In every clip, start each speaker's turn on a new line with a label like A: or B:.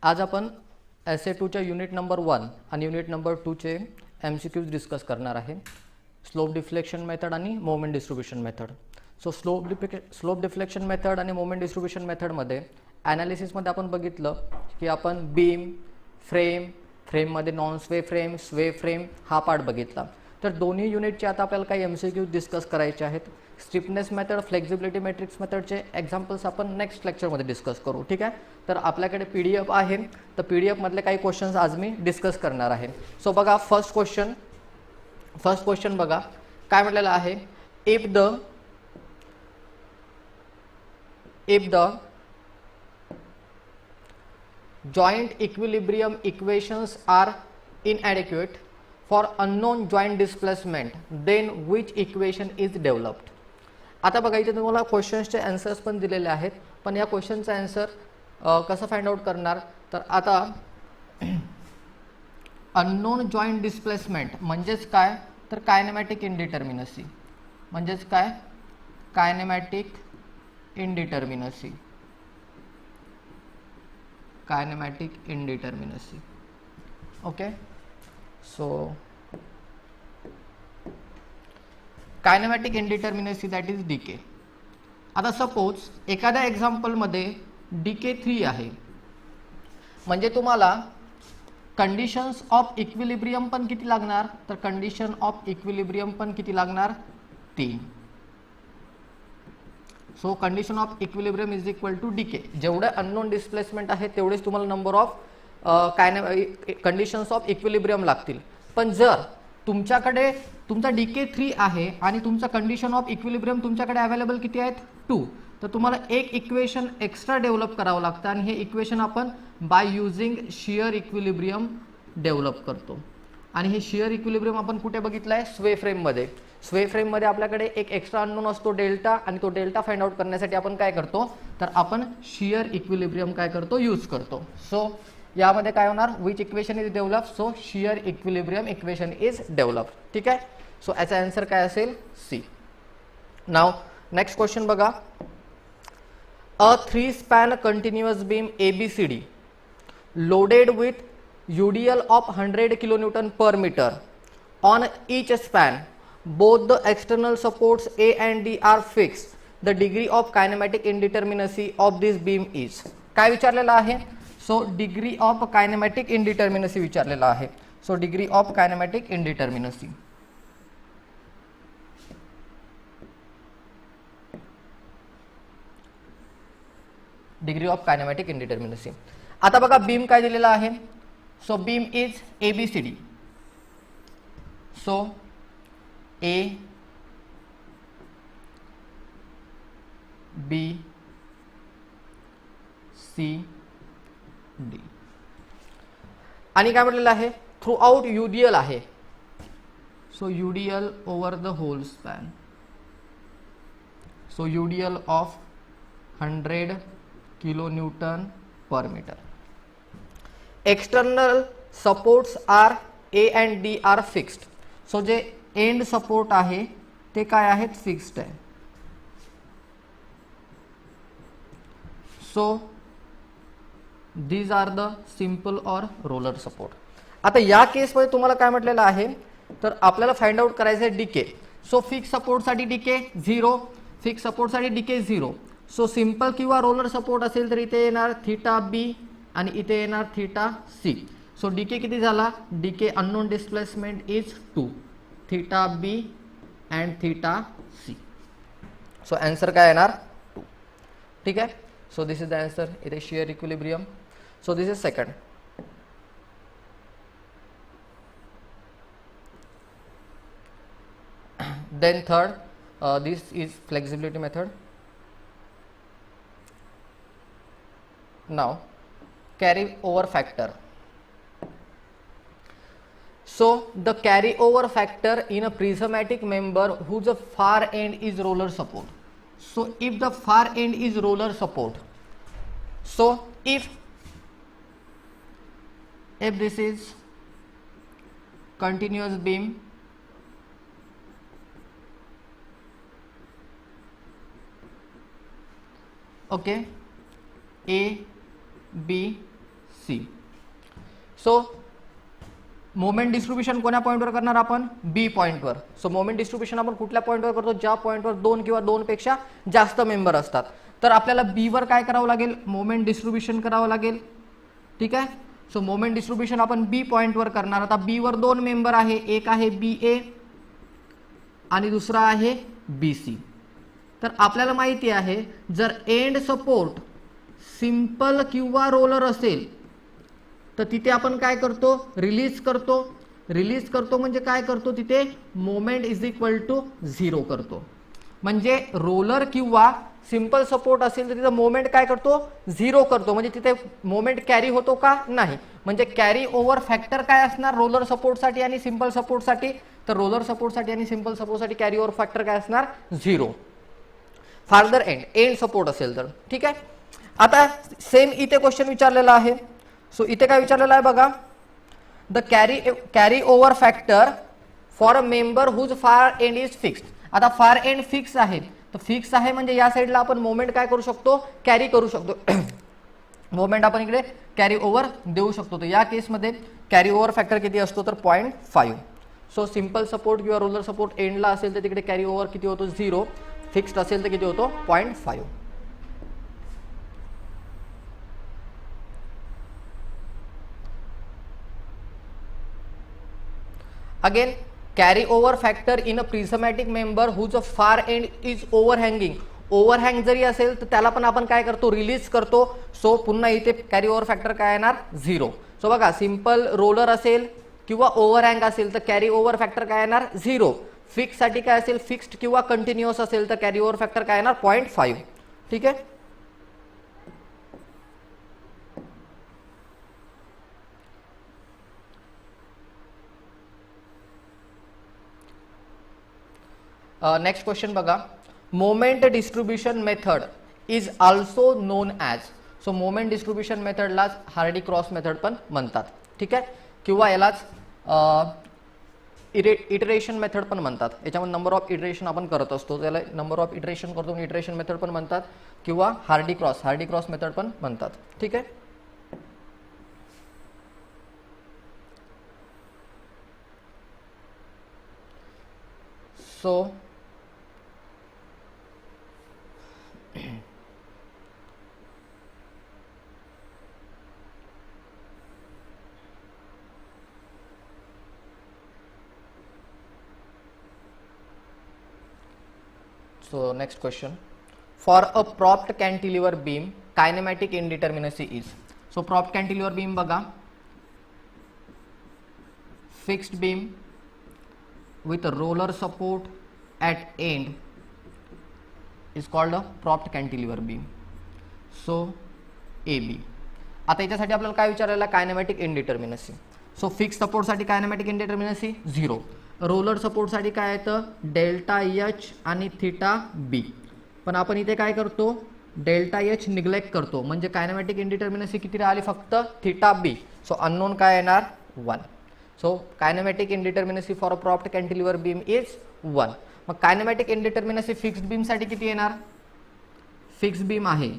A: आज आपण SA2च्या unit number 1 आणि युनिट नंबर 2चे MCQs डिस्कस करणार आहे. स्लोप डिफ्लेक्शन मेथड आणि moment distribution method. So slope deflection method आणि मोमेंट डिस्ट्रीब्यूशन मेथडमध्ये ॲनालिसिसमध्ये आपण बघितलं की आपण बीम, फ्रेममध्ये नॉन स्वे फ्रेम हा पार्ट बघितला. तर दोन्ही युनिटचे आता आपल्याला काही MCQs डिस्कस करायचे आहेत. स्टिफनेस मेथड, फ्लेक्झिबिलिटी मॅट्रिक्स मेथडचे एक्झाम्पल्स आपण नेक्स्ट लेक्चरमध्ये डिस्कस करू. ठीक आहे. तर आपल्याकडे PDF आहे, तर PDF मधले काही क्वेश्चन्स आज मी डिस्कस करणार आहे. सो बघा, फर्स्ट क्वेश्चन बघा काय म्हटलेलं आहे. If the joint equilibrium equations are inadequate for unknown joint displacement, then which equation is developed. आता बघा, इथे तुम्हाला क्वेश्चन्सचे आन्सर्स पण दिलेले आहेत, पण या क्वेश्चनचा आन्सर कसं फाइंड आउट करणार. तर आता अननोन जॉइंट डिस्प्लेसमेंट म्हणजेच काय, तर कायनेमॅटिक इनडिटर्मिनसी. म्हणजेच काय, kinematic indeterminacy. Kinematic indeterminacy. Okay. So kinematic indeterminacy that is DK. आता सपोज एखाद्या एक्झाम्पलमध्ये डीके 3 आहे, म्हणजे तुम्हाला कंडिशन्स ऑफ इक्विलिब्रियम पण किती लागणार, तर कंडिशन ऑफ इक्विलिब्रियम पण किती लागणार, 3. So condition of equilibrium is equal to DK. जेवढे अननोन डिस्प्लेसमेंट आहे तेवढेच तुम्हाला number of conditions of equilibrium लागतील. पण जर तुमच्याकडे तुमचा डीके 3 आहे आणि तुमचा कंडिशन ऑफ इक्विलिब्रियम तुमच्याकडे अवेलेबल किती आहेत, 2, तर तुम्हाला एक इक्वेशन एक्स्ट्रा डेव्हलप करावं लागतं आणि हे इक्वेशन आपण by using shear equilibrium develop करतो. आणि हे शियर इक्विलिब्रियम आपण कुठे बघितलं आहे, स्वे फ्रेममध्ये. स्वे फ्रेममध्ये आपल्याकडे एक एक्स्ट्रा अननोन असतो डेल्टा, आणि तो डेल्टा फाइंड आउट करण्यासाठी आपण काय करतो, तर आपण शियर इक्विलिब्रियम काय करतो, यूज करतो. सो यामध्ये काय होणार, which equation is develop, so shear equilibrium equation is develop. ठीक आहे. सो याचा आन्सर काय असेल, सी. नाव नेक्स्ट क्वेश्चन बघा. अ 3 span continuous beam ABCD loaded with UDL of 100 kN per meter on each span. Both the external supports A and D are fixed. The degree of kinematic indeterminacy of this beam is. काय विचारलेलं आहे, so degree of kinematic indeterminacy विचारलेलं आहे. So degree of kinematic indeterminacy. Degree of kinematic indeterminacy. आता बघा, beam काय दिलेला आहे, so beam is ABCD. So A B C D आणि काय म्हटलेलं आहे, थ्रू आउट UDL आहे. So UDL over the whole span. So UDL of 100 kN per meter. External supports are A and D are fixed. So जे end support आहे ते काय आहेत, फिक्स्ड आहे. So these are the simple or roller support. आता या केसमध्ये तुम्हाला काय म्हटलेलं आहे, तर आपल्याला फाइंड आउट करायचं आहे डीके. सो फिक्स सपोर्टसाठी डीके 0, फिक्स सपोर्टसाठी डीके 0. सो सिंपल किंवा रोलर सपोर्ट असेल तर इथे येणार θB आणि इथे येणार θC. सो डीके किती झाला, DK unknown displacement is 2, θB and θC. So answer काय येणार, 2. ठीक आहे. So this is the answer. इथे shear equilibrium. So this is second. Then third, this is flexibility method. Now carryover factor. So the carryover factor in a prismatic member whose far end is roller support. So if the far end is roller support, so if this is continuous beam, okay, A B C. So moment distribution कोण्या पॉईंटवर करणार आपण? बी पॉईंटवर. So moment distribution आपण कुठल्या पॉईंटवर करतो? ज्या पॉईंटवर 2 किंवा 2 पेक्षा जास्त मेंबर असतात. तर आपल्याला बी वर काय करावं लागेल? मोमेंट डिस्ट्रीब्युशन करावं लागेल. ठीक आहे. सो मोमेंट डिस्ट्रीब्युशन आपण बी पॉईंटवर करणार. आता बी वर 2 मेंबर आहे, एक आहे बी ए आणि दुसरा आहे बी सी. तर आपल्याला माहिती आहे जर एंड सपोर्ट सिंपल किंवा रोलर असेल तर तिथे आपण काय करतो? रिलीज करतो. रिलीज करतो म्हणजे काय करतो? तिथे मोमेंट इज इक्वल टू 0 करतो. म्हणजे रोलर किंवा सिंपल सपोर्ट असेल तर तिथं मोमेंट काय करतो? 0 करतो. म्हणजे तिथे मोमेंट कॅरी होतो का? नाही. म्हणजे कॅरी ओव्हर फॅक्टर काय असणार रोलर सपोर्टसाठी आणि सिंपल सपोर्टसाठी? तर रोलर सपोर्टसाठी आणि सिंपल सपोर्टसाठी कॅरी ओव्हर फॅक्टर काय असणार? 0. फार्दर एंड सपोर्ट असेल तर. ठीक आहे. आता सेम इथे क्वेश्चन विचारलेला आहे. सो इथे काय विचारलेलं आहे बघा? The carry over factor for a member whose far end is fixed. आता फार एंड फिक्स आहे, तर फिक्स आहे म्हणजे या साईडला आपण मोमेंट काय करू शकतो? कॅरी करू शकतो. मोमेंट आपण इकडे कॅरी ओव्हर देऊ शकतो. तर या केसमध्ये कॅरी ओव्हर फॅक्टर किती असतो? तर 0.5. सो सिंपल सपोर्ट किंवा रोलर सपोर्ट एंडला असेल तर तिकडे कॅरी ओव्हर किती होतो? 0. फिक्स्ड असेल तर किती होतो? 0.5. Again, carry over factor in a prismatic member whose far end is overhanging. ओव्हरहँग जरी असेल तर त्याला पण आपण काय करतो? रिलीज करतो. सो पुन्हा इथे कॅरी ओव्हर फॅक्टर काय येणार? 0. सो बघा सिंपल रोलर असेल किंवा ओव्हरहँग असेल तर कॅरी ओव्हर फॅक्टर काय येणार? 0. फिक्स साठी काय असेल? फिक्स्ड किंवा कंटिन्युअस असेल तर कॅरी ओव्हर फॅक्टर काय येणार? 0.5. ठीक आहे. नेक्स्ट क्वेश्चन बघा. Moment distribution method is also known as. So moment distribution मेथडलाच हार्डी क्रॉस मेथड पण म्हणतात. ठीक आहे. किंवा यालाच इटरेशन मेथड पण म्हणतात. याच्यामध्ये नंबर ऑफ इटरेशन आपण करत असतो, त्याला नंबर ऑफ इटरेशन करतो इटरेशन मेथड पण म्हणतात किंवा हार्डी क्रॉस मेथड पण म्हणतात. ठीक आहे. So next question. For a propped cantilever beam, kinematic indeterminacy is. So propped cantilever beam बघा, fixed beam with a roller support at end is called a propped cantilever beam. So AB. आता याच्यासाठी आपल्याला काय विचारायला? Kinematic indeterminacy. So fix सपोर्टसाठी kinematic indeterminacy 0. Roller सपोर्टसाठी काय येतं? डेल्टा एच आणि थिटा बी. पण आपण इथे काय करतो? डेल्टा एच निग्लेक्ट करतो. म्हणजे कायनेमॅटिक इनडिटर्मिनसी किती राहिली? फक्त थिटा बी. सो अननोन काय येणार? 1. So kinematic indeterminacy for a propped cantilever beam is 1. मग कायनेमॅटिक इनडिटर्मिनसी फिक्स्ड बीमसाठी किती येणार? फिक्स्ड बीम आहे.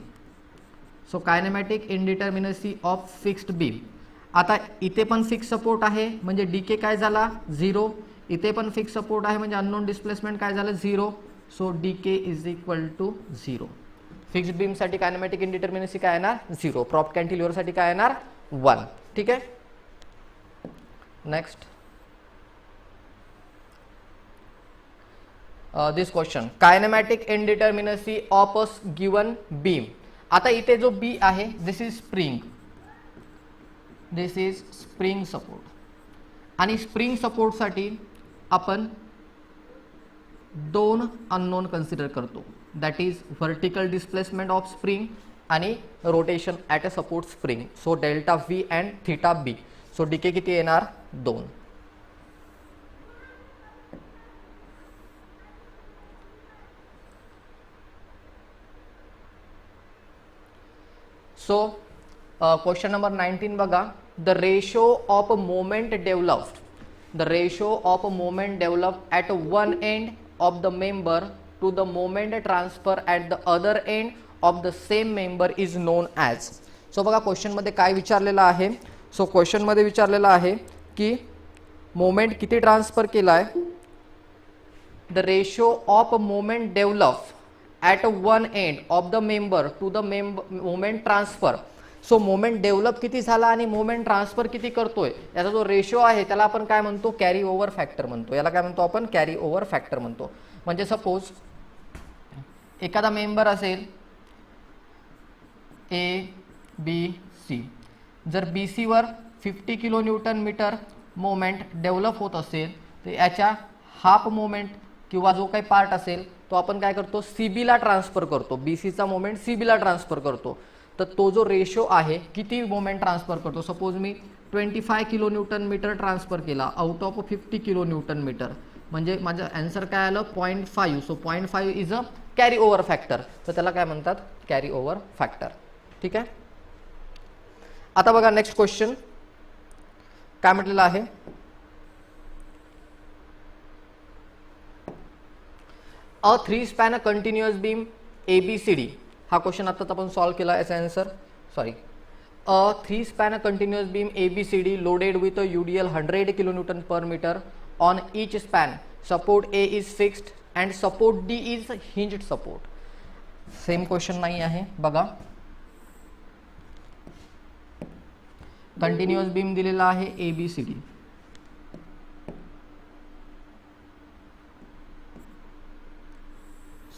A: So kinematic indeterminacy of fixed beam. आता इथे पण फिक्स सपोर्ट आहे म्हणजे डीके काय झाला? 0. इथे पण फिक्स सपोर्ट आहे म्हणजे अननोन डिस्प्लेसमेंट काय झालं? 0. So DK is equal to 0. Fixed बीमसाठी कायनेमॅटिक इनडिटर्मिनसी काय येणार? 0. प्रॉप कॅन्टिलिव्हरसाठी काय येणार? 1. ठीक आहे. Next this question. Kinematic indeterminacy of a given beam. आता इथे जो बी आहे this is spring. This is spring support. आणि स्प्रिंग सपोर्टसाठी आपण 2 अननोन कन्सिडर करतो. That is vertical displacement of spring आणि rotation at a support spring. So delta V and theta B. So DK किती येणार? 2. सो क्वेश्चन नंबर 19 बघा. The ratio of moment developed. The ratio of a moment developed at one end of the member to the moment transfer at the other end of the same member is known as. So बघा क्वेश्चनमध्ये काय विचारलेलं आहे. So क्वेश्चनमध्ये विचारलेलं आहे की moment किती transfer केला आहे. The ratio of moment develop at one end of the member to the moment transfer. So moment develop किती झाला आणि मोमेंट ट्रान्सफर किती करतोय याचा जो रेशो आहे त्याला आपण काय म्हणतो, कॅरी ओव्हर फॅक्टर म्हणतो. याला काय म्हणतो आपण, कॅरी ओव्हर फॅक्टर म्हणतो. म्हणजे सपोज एखादा मेंबर असेल ए बी सी, जर बी सीवर 50 kilo newton metre moment develop होत असेल तर याच्या हाफ मोमेंट किंवा जो काही पार्ट असेल तो आपण काय करतो, सी बीला ट्रान्सफर करतो. बी सीचा मोमेंट सी बीला ट्रान्सफर करतो. तर तो जो रेशो आहे किती मोमेंट ट्रान्सफर करतो, सपोज मी 25 किलो न्यूटन मीटर ट्रान्सफर केला out of 50 kilo newton metre, म्हणजे माझं आन्सर काय आलं 0.5. So 0.5 is a carry over factor. तर त्याला काय म्हणतात, कॅरी ओव्हर फॅक्टर. ठीक आहे. आता बघा नेक्स्ट क्वेश्चन काय म्हटलेलं आहे. अ 3 स्पॅन अ कंटिन्युअस बीम ABCD. हा क्वेश्चन आताच आपण सॉल्व्ह केला. याचा answer sorry, a 3 span a continuous beam ABCD loaded with a UDL 100 kilonewton per meter on each span. Support A is fixed and support D is hinged support. Same question नाही आहे. बघा continuous beam दिलेला आहे ABCD.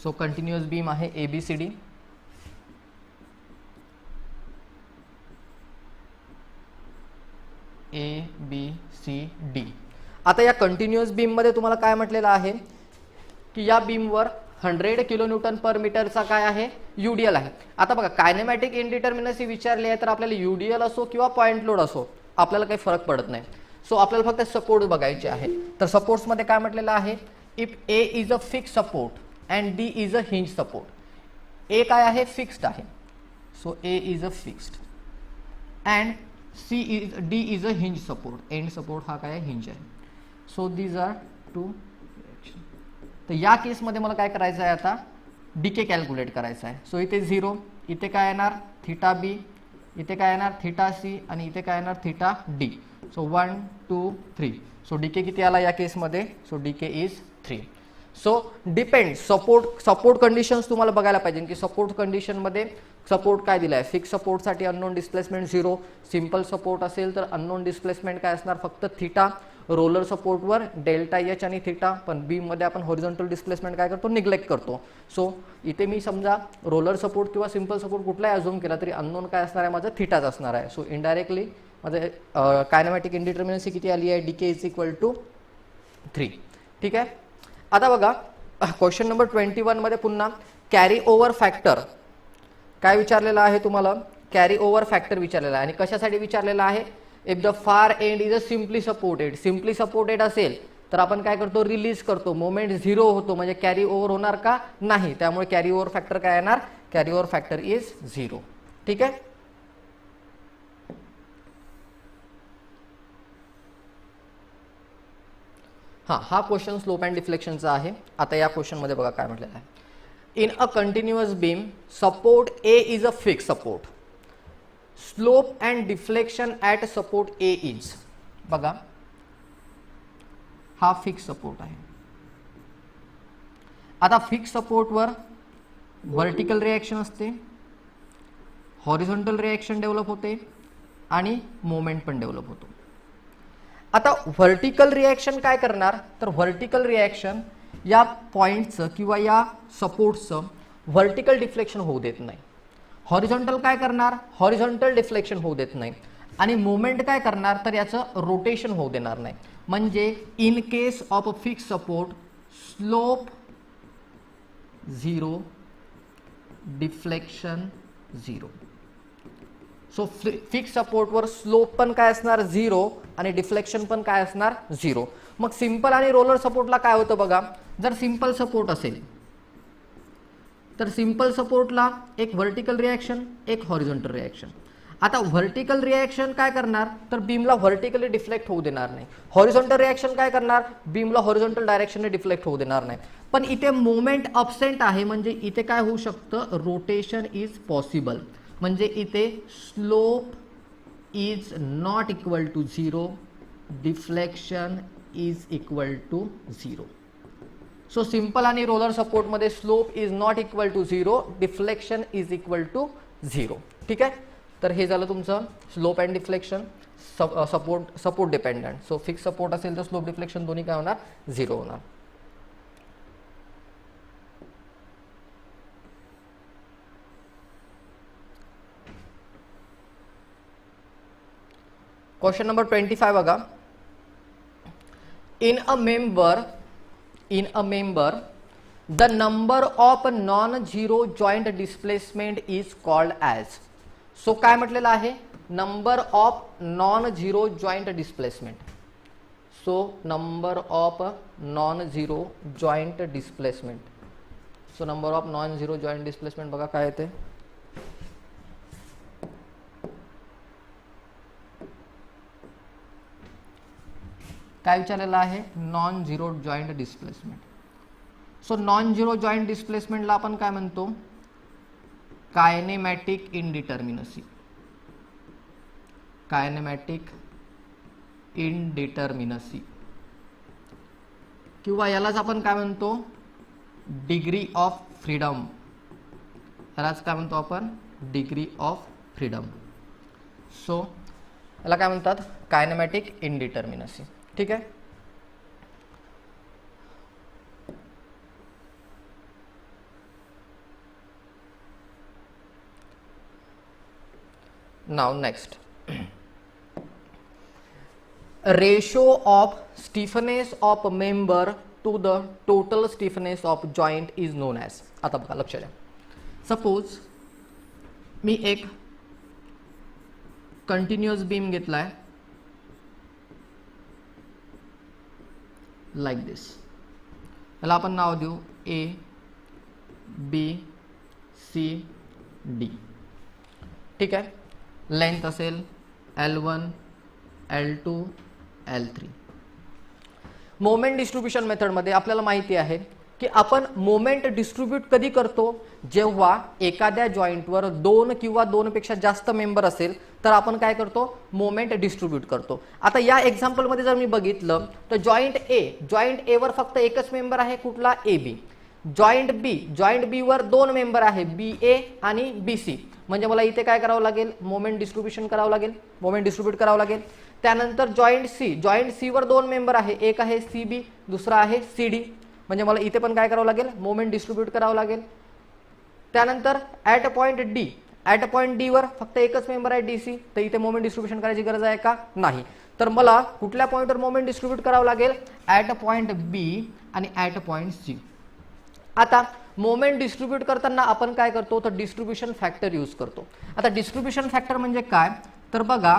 A: So continuous beam आहे ABCD. ABCD. आता या continuous beam मध्ये तुम्हाला काय म्हटलेलं आहे की या बीमवर 100 किलो न्यूटन पर मीटरचा काय आहे, UDL आहे. आता बघा कायनेमॅटिक इनडिटर्मिनसी विचारली आहे तर आपल्याला UDL असो किंवा पॉइंट लोड असो आपल्याला काही फरक पडत नाही. सो आपल्याला फक्त सपोर्ट बघायचे आहे. तर सपोर्ट्स मध्ये काय म्हटलेलं आहे, if A is a fix support and D is a hinge support. A काय आहे, फिक्स्ड आहे. So A is a fixed and D is a hinge support. End support हा काय हिंज आहे. So these are two. तर या केसमध्ये मला काय करायचं आहे, आता डीके कॅल्क्युलेट करायचं आहे. सो इथे 0, इथे काय येणार थिटा बी, इथे काय येणार थिटा सी आणि इथे काय येणार theta D. So 1 2 3. So DK किती आला या केसमध्ये, so DK is 3. So depend support conditions तुम्हाला बघायला पाहिजे की सपोर्ट कंडिशनमध्ये सपोर्ट काय दिला आहे. फिक्स सपोर्टसाठी अननोन डिस्प्लेसमेंट 0, सिंपल सपोर्ट असेल तर अननोन डिस्प्लेसमेंट काय असणार फक्त थिटा, रोलर सपोर्टवर डेल्टा एच आणि थिटा. पण बीममध्ये आपण हॉरिझॉन्टल डिस्प्लेसमेंट काय करतो, निग्लेक्ट करतो. सो इथे मी समजा रोलर सपोर्ट किंवा सिंपल सपोर्ट कुठलाही अझूम केला तरी अननोन काय असणार आहे, माझं थिटाच असणार आहे. सो इनडायरेक्टली माझं कायनेमॅटिक इनडिटर्मिनन्सी किती आली आहे, डीके इज इक्वल टू 3. ठीक आहे. आता बघा क्वेश्चन नंबर 21 मध्ये पुन्हा कॅरी ओव्हर फॅक्टर काय विचारलेला आहे तुम्हाला, कॅरी ओव्हर फॅक्टर विचारलेला आहे. आणि कशासाठी विचारलेला आहे, if the far end is a simply supported. Simply supported असेल तर आपण काय करतो, रिलीज करतो, मोमेंट 0 होतो, म्हणजे कॅरी ओव्हर होणार का नाही. त्यामुळे कॅरी ओव्हर फॅक्टर काय येणार, कॅरी ओव्हर फॅक्टर इज 0. ठीक आहे. हा क्वेश्चन स्लोप अँड डिफ्लेक्शनचा आहे. आता या क्वेश्चन मध्ये बघा काय म्हटलेलं आहे. In a continuous beam support A is a fix support. Slope and deflection at support A is. बघा हा फिक्स सपोर्ट आहे. आता फिक्स सपोर्टवर व्हर्टिकल रिॲक्शन असते, हॉरिझॉन्टल रिॲक्शन डेव्हलप होते आणि मोमेंट पण डेव्हलप होतो. आता व्हर्टिकल रिॲक्शन काय करणार, तर व्हर्टिकल रिॲक्शन या पॉइंटचं किंवा या सपोर्टचं व्हर्टिकल डिफ्लेक्शन होऊ देत नाही. हॉरिझॉन्टल काय करणार, हॉरिझॉन्टल डिफ्लेक्शन होऊ देत नाही. आणि मोमेंट काय करणार, तर याचं रोटेशन होऊ देणार नाही. म्हणजे in case of a fix support slope 0, deflection 0. So fix सपोर्टवर slope पण काय असणार 0 आणि डिफ्लेक्शन पण काय असणार 0. मग सिंपल आणि रोलर सपोर्टला काय होतं बघा, जर सिंपल सपोर्ट असेल तर सिंपल सपोर्टला एक व्हर्टिकल रिॲक्शन एक हॉरिझॉन्टल रिॲक्शन. आता व्हर्टिकल रिॲक्शन काय करणार, तर बीमला व्हर्टिकली डिफ्लेक्ट होऊ देणार नाही. हॉरिझॉन्टल रिॲक्शन काय करणार, बीमला हॉरिझॉन्टल डायरेक्शनने डिफ्लेक्ट होऊ देणार नाही. पण इथे मोमेंट अबसेंट आहे, म्हणजे इथे काय होऊ शकतं, रोटेशन इज पॉसिबल. म्हणजे इथे slope is not equal to 0, deflection is equal to 0. So simple आणि रोलर सपोर्टमध्ये slope is not equal to 0, deflection is equal to 0. ठीक आहे. तर हे झालं तुमचं slope and deflection. Support dependent. So fix support असेल तर स्लोप डिफ्लेक्शन दोन्ही काय होणार? 0 होणार. क्वेश्चन नंबर 25 बघा. In a member, the number of non-zero joint displacement is called as. So काय म्हटलेलं आहे? Number of non-zero joint displacement. So number of non-zero joint displacement. So number of non-zero joint displacement बघा काय येते? काय विचारलेलं आहे? Non zero joint displacement. So non zero joint डिस्प्लेसमेंटला आपण काय म्हणतो? Kinematic indeterminacy. कायनेमॅटिक इनडिटर्मिनसी किंवा यालाच आपण काय म्हणतो? Degree of freedom. यालाच काय म्हणतो आपण? Degree of freedom. सो याला काय म्हणतात? Kinematic indeterminacy. ठीक आहे. Now next, ratio of stiffness of member to the total stiffness of joint is known as. आता बघा लक्ष द्या. सपोज मी एक कंटिन्युअस बीम घेतलाय लाइक दिस. याला आपण नाव देऊ ए बी सी डी. ठीक आहे. लेंथ असेल L1 L2 L3. Moment distribution मेथडमध्ये आपल्याला माहिती आहे की आपण मोमेंट डिस्ट्रीब्यूट कधी करतो? जेव्हा एखाद्या जॉईंटवर 2 किंवा 2 पेक्षा जास्त मेंबर असेल तर आपण काय करतो? मोमेंट डिस्ट्रीब्यूट करतो. आता या एक्झाम्पलमध्ये जर मी बघितलं तर जॉईंट ए वर फक्त एकच मेंबर आहे. कुठला? A B. जॉईंट बी वर 2 मेंबर आहे, बी ए आणि बी सी. म्हणजे मला इथे काय करावं लागेल? मोमेंट डिस्ट्रीब्युशन करावं लागेल, मोमेंट डिस्ट्रीब्यूट करावं लागेल. त्यानंतर जॉईंट सी वर 2 मेंबर आहे, एक आहे सी बी, दुसरा आहे सी डी. म्हणजे मला इथे पण काय करावं लागेल? मोमेंट डिस्ट्रीब्यूट करावं लागेल. त्यानंतर ॲट पॉईंट डी वर फक्त एकच मेंबर आहे डीसी, तर इथे मोमेंट डिस्ट्रीब्युशन करायची गरज आहे का? नाही. तर मला कुठल्या पॉईंटवर मोमेंट डिस्ट्रीब्यूट करावं लागेल? ॲट पॉईंट बी आणि ॲट पॉईंट सी. आता मोमेंट डिस्ट्रीब्यूट करताना आपण काय करतो? तर डिस्ट्रीब्युशन फॅक्टर यूज करतो. आता डिस्ट्रीब्युशन फॅक्टर म्हणजे काय? तर बघा,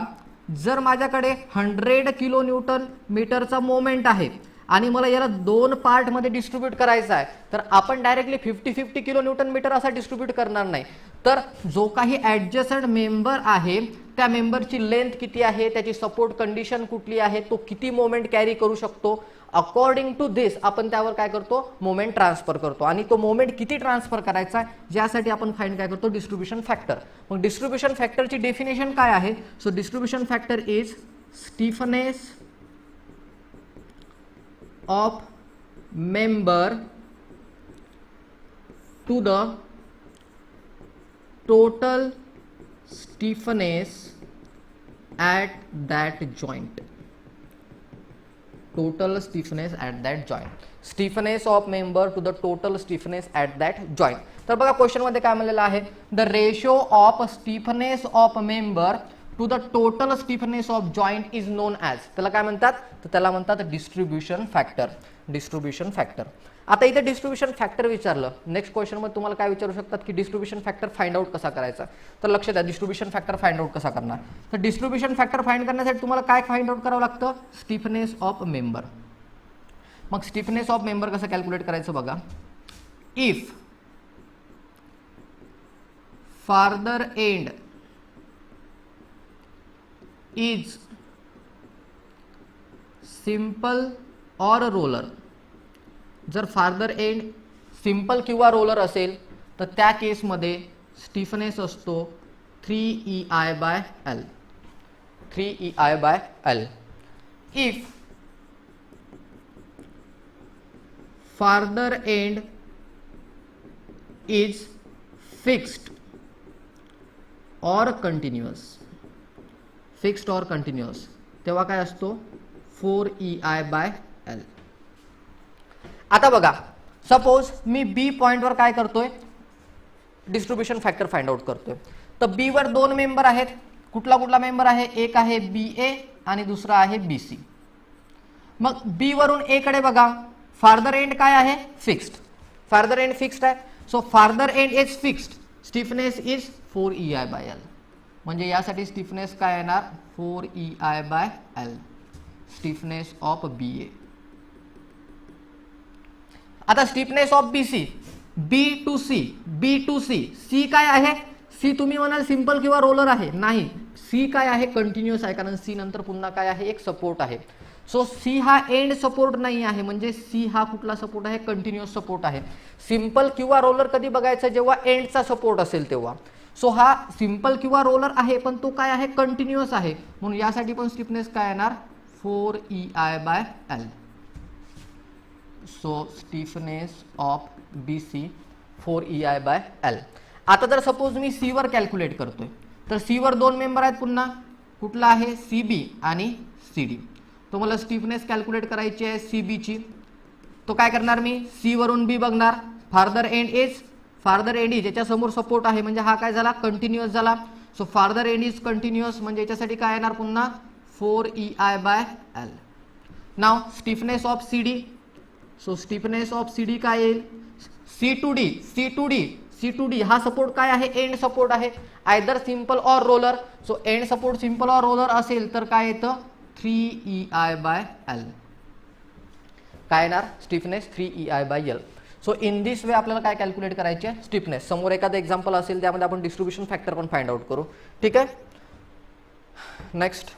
A: जर माझ्याकडे 100 किलो न्यूटन मीटरचा मोमेंट आहे आणि मला याला 2 पार्टमध्ये डिस्ट्रीब्यूट करायचा आहे, तर आपण डायरेक्टली 50-50 किलो न्यूटन मीटर असा डिस्ट्रीब्यूट करणार नाही. तर जो काही ॲडजस्टंट मेंबर आहे त्या मेंबरची लेंथ किती आहे, त्याची सपोर्ट कंडिशन कुठली आहे, तो किती मोमेंट कॅरी करू शकतो, अकॉर्डिंग टू दिस आपण त्यावर काय करतो? मोमेंट ट्रान्सफर करतो. आणि तो मोमेंट किती ट्रान्सफर करायचा आहे ज्यासाठी आपण फाइंड काय करतो? Distribution factor. मग डिस्ट्रीब्युशन फॅक्टरची डेफिनेशन काय आहे? So distribution factor is stiffness of member to the total stiffness at that joint. Total stiffness at that joint. Stiffness of member to the total stiffness at that joint. तर बघा question मध्ये काय म्हणलेलं आहे? The ratio of stiffness of member to the total stiffness of joint is known as. त्याला काय म्हणतात? तर त्याला म्हणतात डिस्ट्रीब्युशन फॅक्टर. Distribution factor. आता इथे डिस्ट्रीब्युशन फॅक्टर विचारलं, नेक्स्ट क्वेश्चन मध्ये तुम्हाला काय विचारू शकतात की डिस्ट्रीब्युशन फॅक्टर फाइंड आउट कसा करायचा? तर लक्ष द्या, डिस्ट्रीब्युशन फॅक्टर फाइंड आउट कसा करणार? तर डिस्ट्रीब्युशन फॅक्टर फाइंड करण्यासाठी तुम्हाला काय फाइंड आउट करावं लागतं? Stiffness of member. मग स्टिफनेस ऑफ मेंबर कसं कॅल्क्युलेट करायचं बघा. If farther end is simple or roller. जर फार्दर एंड सिंपल किंवा रोलर असेल तर त्या केसमध्ये स्टिफनेस असतो 3EI by L. 3EI by L. If farther end is fixed or continuous, fixed और कंटिन्युअस, तेव्हा काय असतो 4EI by L. आता बघा, सपोज मी बी पॉइंटवर काय करतोय, डिस्ट्रीब्यूशन फॅक्टर फाइंड आउट करतोय. तर बी वर दोन मेंबर आहेत. कुठला कुठला मेंबर आहे, एक आहे BA आणि दुसरा आहे BC. मग बी वरून ए कडे बघा, फार्दर एंड काय आहे, फिक्स्ड. फार्दर एंड फिक्स्ड आहे. So farther end is fixed, stiffness is 4EI by L. म्हणजे यासाठी स्टिफनेस काय येणार, 4EI by L, stiffness of BA. आता stiffness of BC, B to C. C काय आहे, C तुम्ही म्हणाल सिंपल किंवा रोलर आहे, नाही, C काय आहे, कंटिन्युअस आहे, कारण C नंतर पुन्हा काय आहे, एक सपोर्ट आहे. सो C हा एंड सपोर्ट नाही आहे, म्हणजे C हा कुठला सपोर्ट आहे, कंटिन्युअस सपोर्ट आहे. सिंपल किंवा रोलर कधी बघायचं, जेव्हा एंडचा सपोर्ट असेल तेव्हा. सो हा सिंपल किंवा रोलर आहे, पण तो काय आहे, कंटिन्युअस आहे, म्हणून यासाठी पण स्टिफनेस काय येणार, 4EI by L. So stiffness of BC 4EI by L. आता जर सपोज मी C वर कॅल्क्युलेट करतोय, तर C वर दोन मेंबर आहेत पुन्हा, कुठला आहे, CB आणि CD. तो मला स्टिफनेस कॅल्क्युलेट करायची आहे CB ची. तो काय करणार, मी C वरून B बघणार, फार्दर एंड इज याच्या समोर सपोर्ट आहे, म्हणजे हा काय झाला, कंटिन्युअस झाला. So farther end is continuous, म्हणजे याच्यासाठी काय येणार पुन्हा 4EI by L. Now stiffness of CD. So stiffness of CD काय येईल, C to D हा सपोर्ट काय आहे, एंड सपोर्ट आहे, either simple or roller. So and support simple or roller असेल तर काय येतं, 3EI by L. काय येणार, stiffness 3EI by L. So in this way आपल्याला काय कॅल्क्युलेट करायची आहे, स्टिफनेस. समोर एखादं एक्झाम्पल असेल, त्यामध्ये आपण डिस्ट्रीब्यूशन फॅक्टर पण फाइंड आउट करू. ठीक आहे, नेक्स्ट.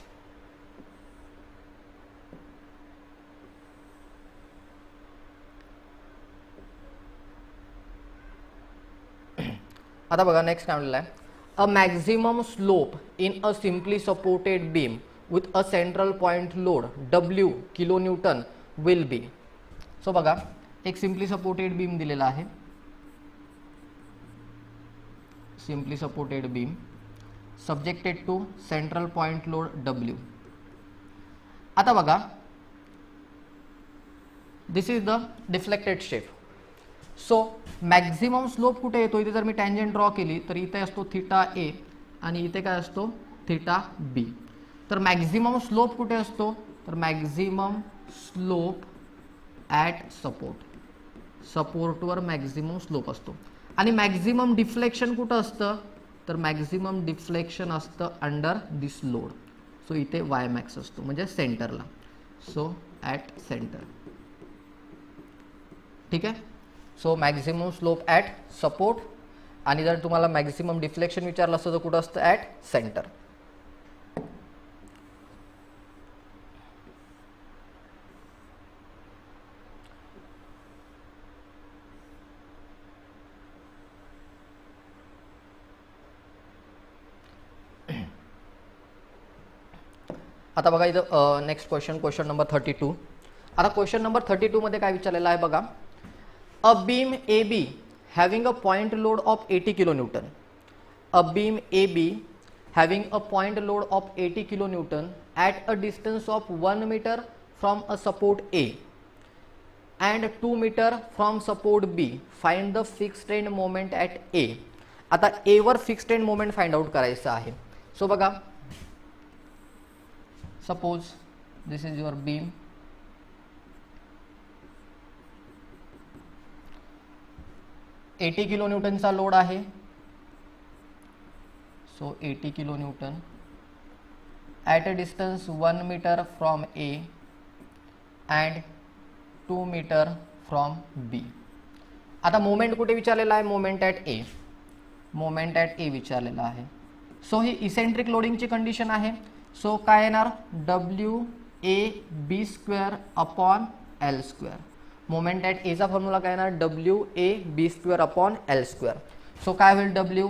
A: आता बघा, नेक्स्ट काय म्हणलेलं आहे, a maximum slope in a simply supported beam with a central point load W kN will be. So बघा, एक सिम्पली सपोर्टेड बीम दिलेला आहे, simply supported beam subjected to central point load W. आता बघा, this is the deflected shape. So maximum slope कुठे येतो, इथे जर मी टँजंट ड्रॉ केली तर इथे असतो θA आणि इथे काय असतो, θB. तर मॅक्झिमम स्लोप कुठे असतो, तर maximum slope at सपोर्टवर maximum slope असतो. आणि मॅक्झिमम डिफ्लेक्शन कुठं असतं, तर मॅक्झिमम डिफ्लेक्शन असतं अंडर दिस लोड. सो इथे Ymax असतो, म्हणजे सेंटरला. So at centre. ठीक आहे. So maximum slope at support, आणि जर तुम्हाला मॅक्झिमम डिफ्लेक्शन विचारलं असतं तर कुठं असतं, ॲट सेंटर. आता बघा इथं नेक्स्ट क्वेश्चन नंबर 32. आता क्वेश्चन नंबर 32 मध्ये काय विचारलेलं आहे बघा, a beam AB having a point load of 80 kilonewton. A beam AB having a point load of 80 kilonewton at a distance of 1 meter from a support A and 2 meter from support B. Find the fixed end moment at A. आता A वर fixed end moment find out करायचं आहे. So बघा, suppose this is your beam. Kilo न्यूटनचा load आहे. So 80 kilo newton at a distance 1 meter from A and 2 metre from B. आता moment कुठे विचारलेला आहे, moment at A. Moment at A विचारलेला आहे. सो ही इसेंट्रिक लोडिंगची कंडिशन आहे. सो काय येणार, WAB² upon L². Moment at एचा फॉर्म्युला काय येणार, WAB² अपॉन L². सो काय होईल, W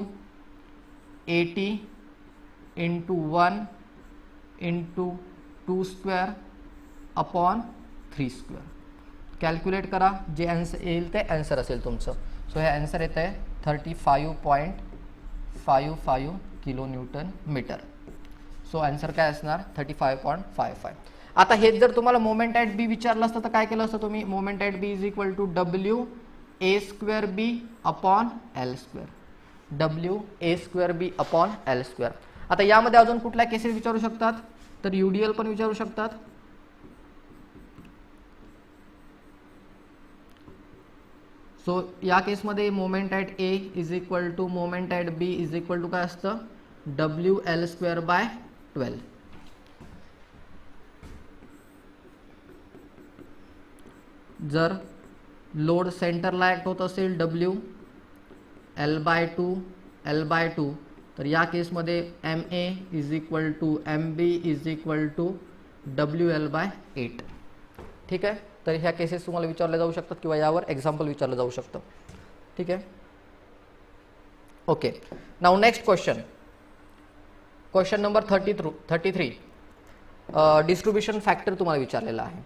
A: 80 into 1 into 2 square upon 3 square. Calculate करा, जे आन्सर येईल ते आन्सर असेल तुमचं. सो हे आन्सर येतं आहे 35.55 kilo newton metre. So answer काय असणार 35.55. आता हेच जर तुम्हाला मोमेंट ॲट बी विचारलं असतं तर काय केलं असतं तुम्ही, moment at B is equal to W A square B upon L square, W A square B upon L square. आता यामध्ये अजून कुठल्या केसेस विचारू शकतात, तर यूडीएल पण विचारू शकतात. सो या केसमध्ये moment at A is equal to moment at B is equal to काय असतं, डब्ल्यू एल स्क्वेअर बाय 12. जर लोड सेंटरला ॲक्ट होत असेल डब्ल्यू एल बाय 2 तर या केसमध्ये M A is equal to M B is equal to W L by 8. ठीक आहे, तर ह्या केसेस तुम्हाला विचारल्या जाऊ शकतात किंवा यावर एक्झाम्पल विचारलं जाऊ शकतं. ठीक आहे, okay. Now next question, question number 33. Distribution factor तुम्हाला विचारलेला आहे.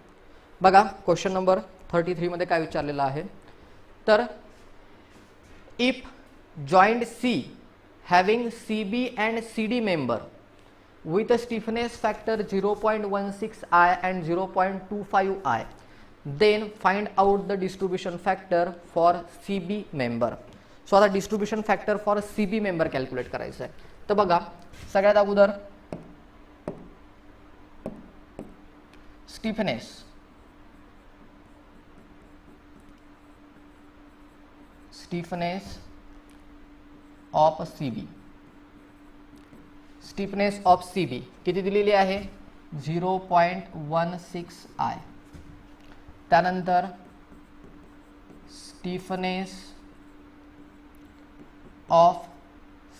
A: बघा क्वेश्चन नंबर 33 मध्ये काय विचारलेलं आहे, तर if joint C having C B and C D member with a stiffness factor 0.16 I and 0.25 I, then find out the distribution factor for CB member. So आता distribution factor for CB member calculate करायचं आहे. तर बघा सगळ्यात अगोदर stiffness of CB, stiffness of CB किती दिलेली आहे 0.16 I. त्यानंतर stiffness of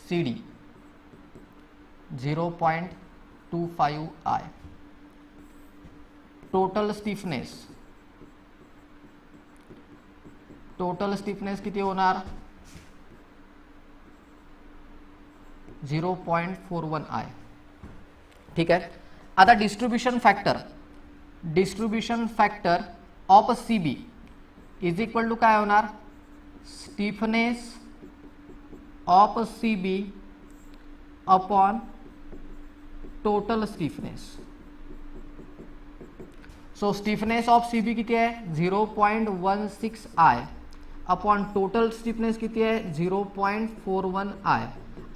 A: CD 0.25 I. Total stiffness किती होणार 0.41 I. ठीक आहे, आता distribution factor of CB is equal to काय होणार, stiffness of CB upon total stiffness. So stiffness of CB किती आहे 0.16 I अपॉन टोटल स्टिफनेस किती आहे 0.41 I.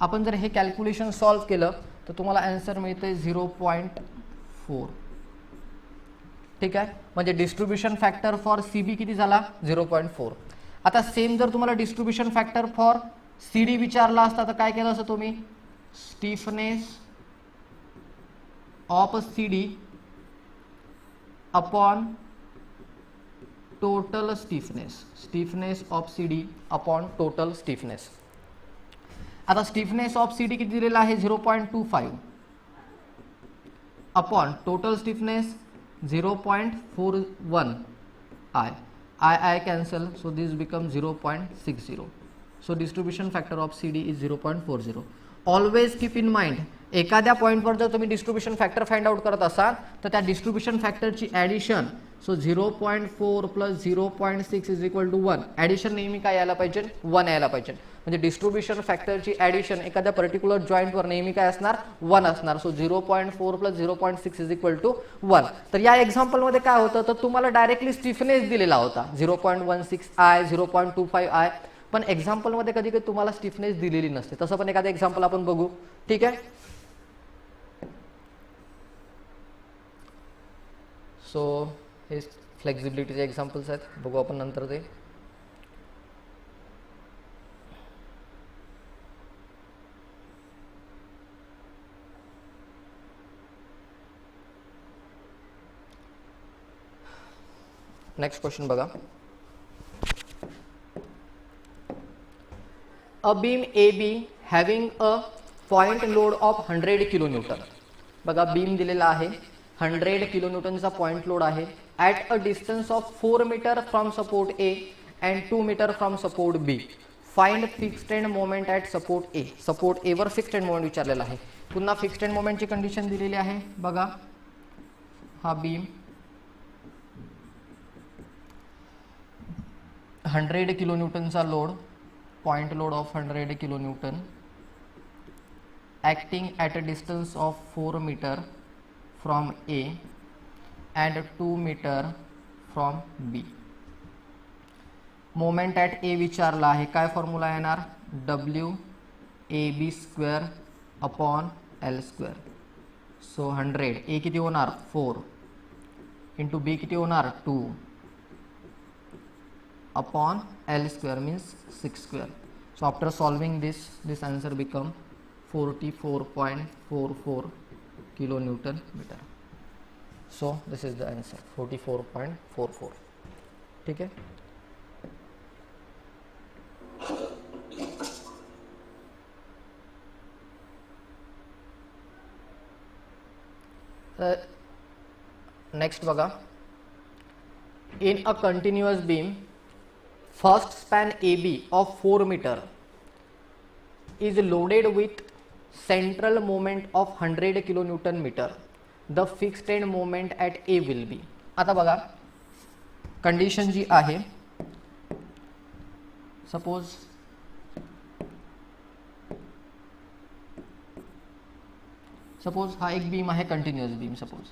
A: आपण जर हे कॅल्क्युलेशन सॉल्व केलं तर तुम्हाला आन्सर मिळते 0.4. ठीक आहे, म्हणजे डिस्ट्रीब्युशन फॅक्टर फॉर CB किती झाला 0.4. आता सेम जर तुम्हाला डिस्ट्रीब्युशन फॅक्टर फॉर CD विचारला असता तर काय केलं असतं तुम्ही, stiffness of CD upon total stiffness of CD upon total stiffness. आता स्टिफनेस ऑफ CD किती दिलेला आहे 0.25 upon total stiffness 0.41 I cancel, so this becomes 0.60. So distribution factor of CD is 0.40. Always keep in mind, एखाद्या पॉईंटवर जर तुम्ही distribution factor find out करत असाल तर त्या डिस्ट्रीब्युशन फॅक्टरची addition, so 0.4 plus 0.6 is equal to 1. Addition नेहमी काय यायला पाहिजे 1 यायला पाहिजे. म्हणजे डिस्ट्रीब्युशन फॅक्टरची ॲडिशन एखाद्या पर्टिक्युलर जॉईंटवर नेहमी काय असणार 1 असणार. So 0.4 plus 0.6 is equal to 1. तर या एक्झाम्पलमध्ये काय होतं, तर तुम्हाला डायरेक्टली स्टिफनेस दिलेला होता 0.16 I 0.25 I, पण एक्झाम्पलमध्ये कधी कधी तुम्हाला स्टिफनेस दिलेली नसते. तसं पण एखादं एक्झाम्पल आपण बघू. ठीक आहे, सो हे फ्लेक्झिबिलिटीचे एक्झाम्पल्स आहेत, बघू आपण नंतर ते. नेक्स्ट क्वेश्चन बघा, a beam AB having a point load of 100 kilo newton. बघा बीम दिलेला आहे 100 किलो न्यूटनचा पॉइंट लोड आहे at a distance of 4 metre from support A and 2 metre from support B. Find fixed end moment at support A. Support A वर fixed end moment विचारलेला आहे. पुन्हा fixed end मोमेंटची condition दिलेली आहे बघा. हा बीम 100 किलो न्यूटनचा load, point load of 100 kilo newton, acting at a distance of 4 meter from A and 2 meter from B. Moment at A विचारला आहे. काय फॉर्म्युला येणार? WAB² upon L². सो 100 ए किती होणार? 4 इंटू बी किती होणार? 2 upon L² means 6². So after solving this answer become 44.44 kilo newton metre. So this is the answer 44.44. ठीक है. नेक्स्ट बघा. In a continuous beam first span AB of 4 meter is loaded with central moment of 100 kilonewton meter. The fixed end moment at A will be. आता बघा condition जी आहे, suppose हा एक beam आहे continuous beam. Suppose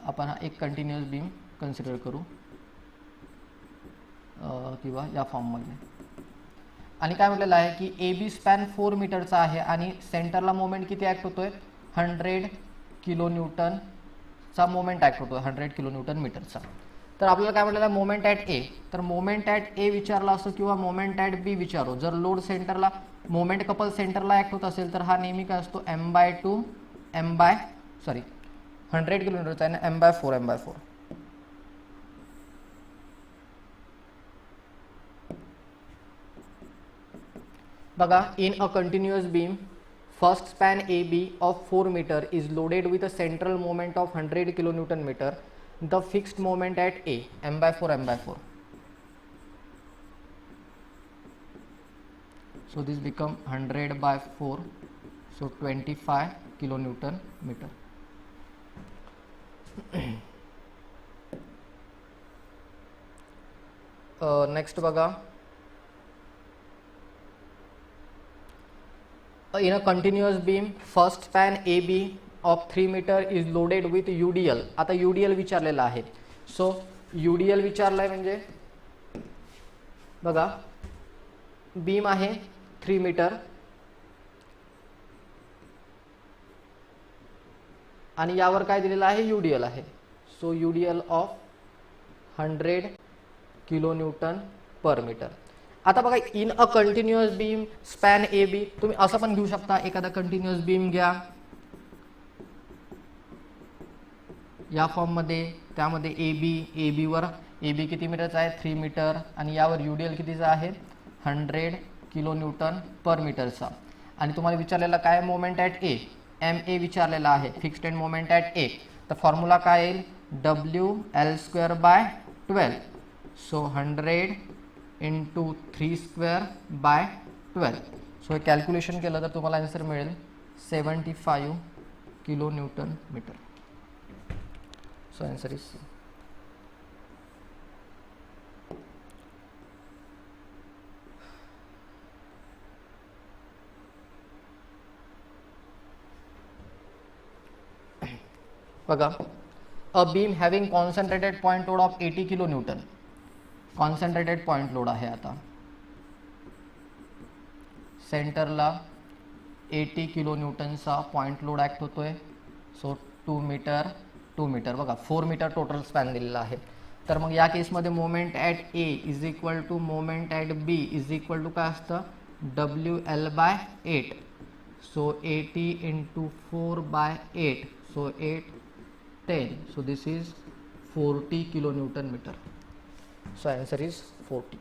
A: आपण हा एक continuous beam consider करू किंवा या फॉर्ममध्ये. आणि काय म्हटलेलं आहे की ए बी स्पॅन 4 मीटरचा आहे आणि सेंटरला मोमेंट किती ॲक्ट होतोय? 100 किलो न्यूटनचा मोमेंट ॲक्ट होतोय, 100 किलो न्यूटन मीटरचा. तर आपल्याला काय म्हटलेलं आहे? Moment at A. तर मोमेंट ॲट ए विचारला असो किंवा मोमेंट ॲट बी विचारो. जर लोड सेंटरला मोमेंट कपल सेंटरला ॲक्ट होत असेल तर हा नेहमी काय असतो? m/2 100 किलो न्यूटनचा आहे ना, m/4. बघा. In a continuous beam first span AB of 4 meter is loaded with a central moment of 100 kilonewton meter. The fixed moment at A m/4. So this become 100/4. So 25 kilonewton meter. Next बघा. In a continuous beam first span AB of 3 meter is loaded with UDL. आता UDL विचारलेला आहे. So UDL विचारलाय म्हणजे बघा beam आहे 3 metre आणि यावर काय दिलेलं आहे? UDL आहे. So UDL of 100 kilo newton per metre. आता बघा in a continuous beam span A B, तुम्ही असं पण घेऊ शकता. एखादा कंटिन्युअस बीम घ्या या फॉर्ममध्ये, त्यामध्ये ए बी वर ए बी किती मीटरचा आहे? 3 मीटर आणि यावर UDL कितीचा आहे? 100 किलो न्यूटन पर मीटरचा. आणि तुम्हाला विचारलेला काय मोमेंट ॲट ए? MA विचारलेला आहे, fixed end moment at A. तर फॉर्म्युला काय येईल? WL²/12. So 100 into 3²/12. सो हे कॅल्क्युलेशन केलं तर तुम्हाला आन्सर मिळेल 75 kilo newton metre. So answer is C. बघा. A beam having concentrated point load of 80 kilo newton. Concentrated point load आहे. आता सेंटरला 80 किलो न्यूटनचा पॉइंट लोड ॲक्ट होतोय. सो 2 मीटर बघा 4 मीटर टोटल स्पॅन दिलेला आहे. तर मग या केसमध्ये moment at A is equal to moment at B is equal to काय असतं? WL/8. So 80 into 4/8. So 8 10. So this is 40 kilo newton metre. So answer is 40.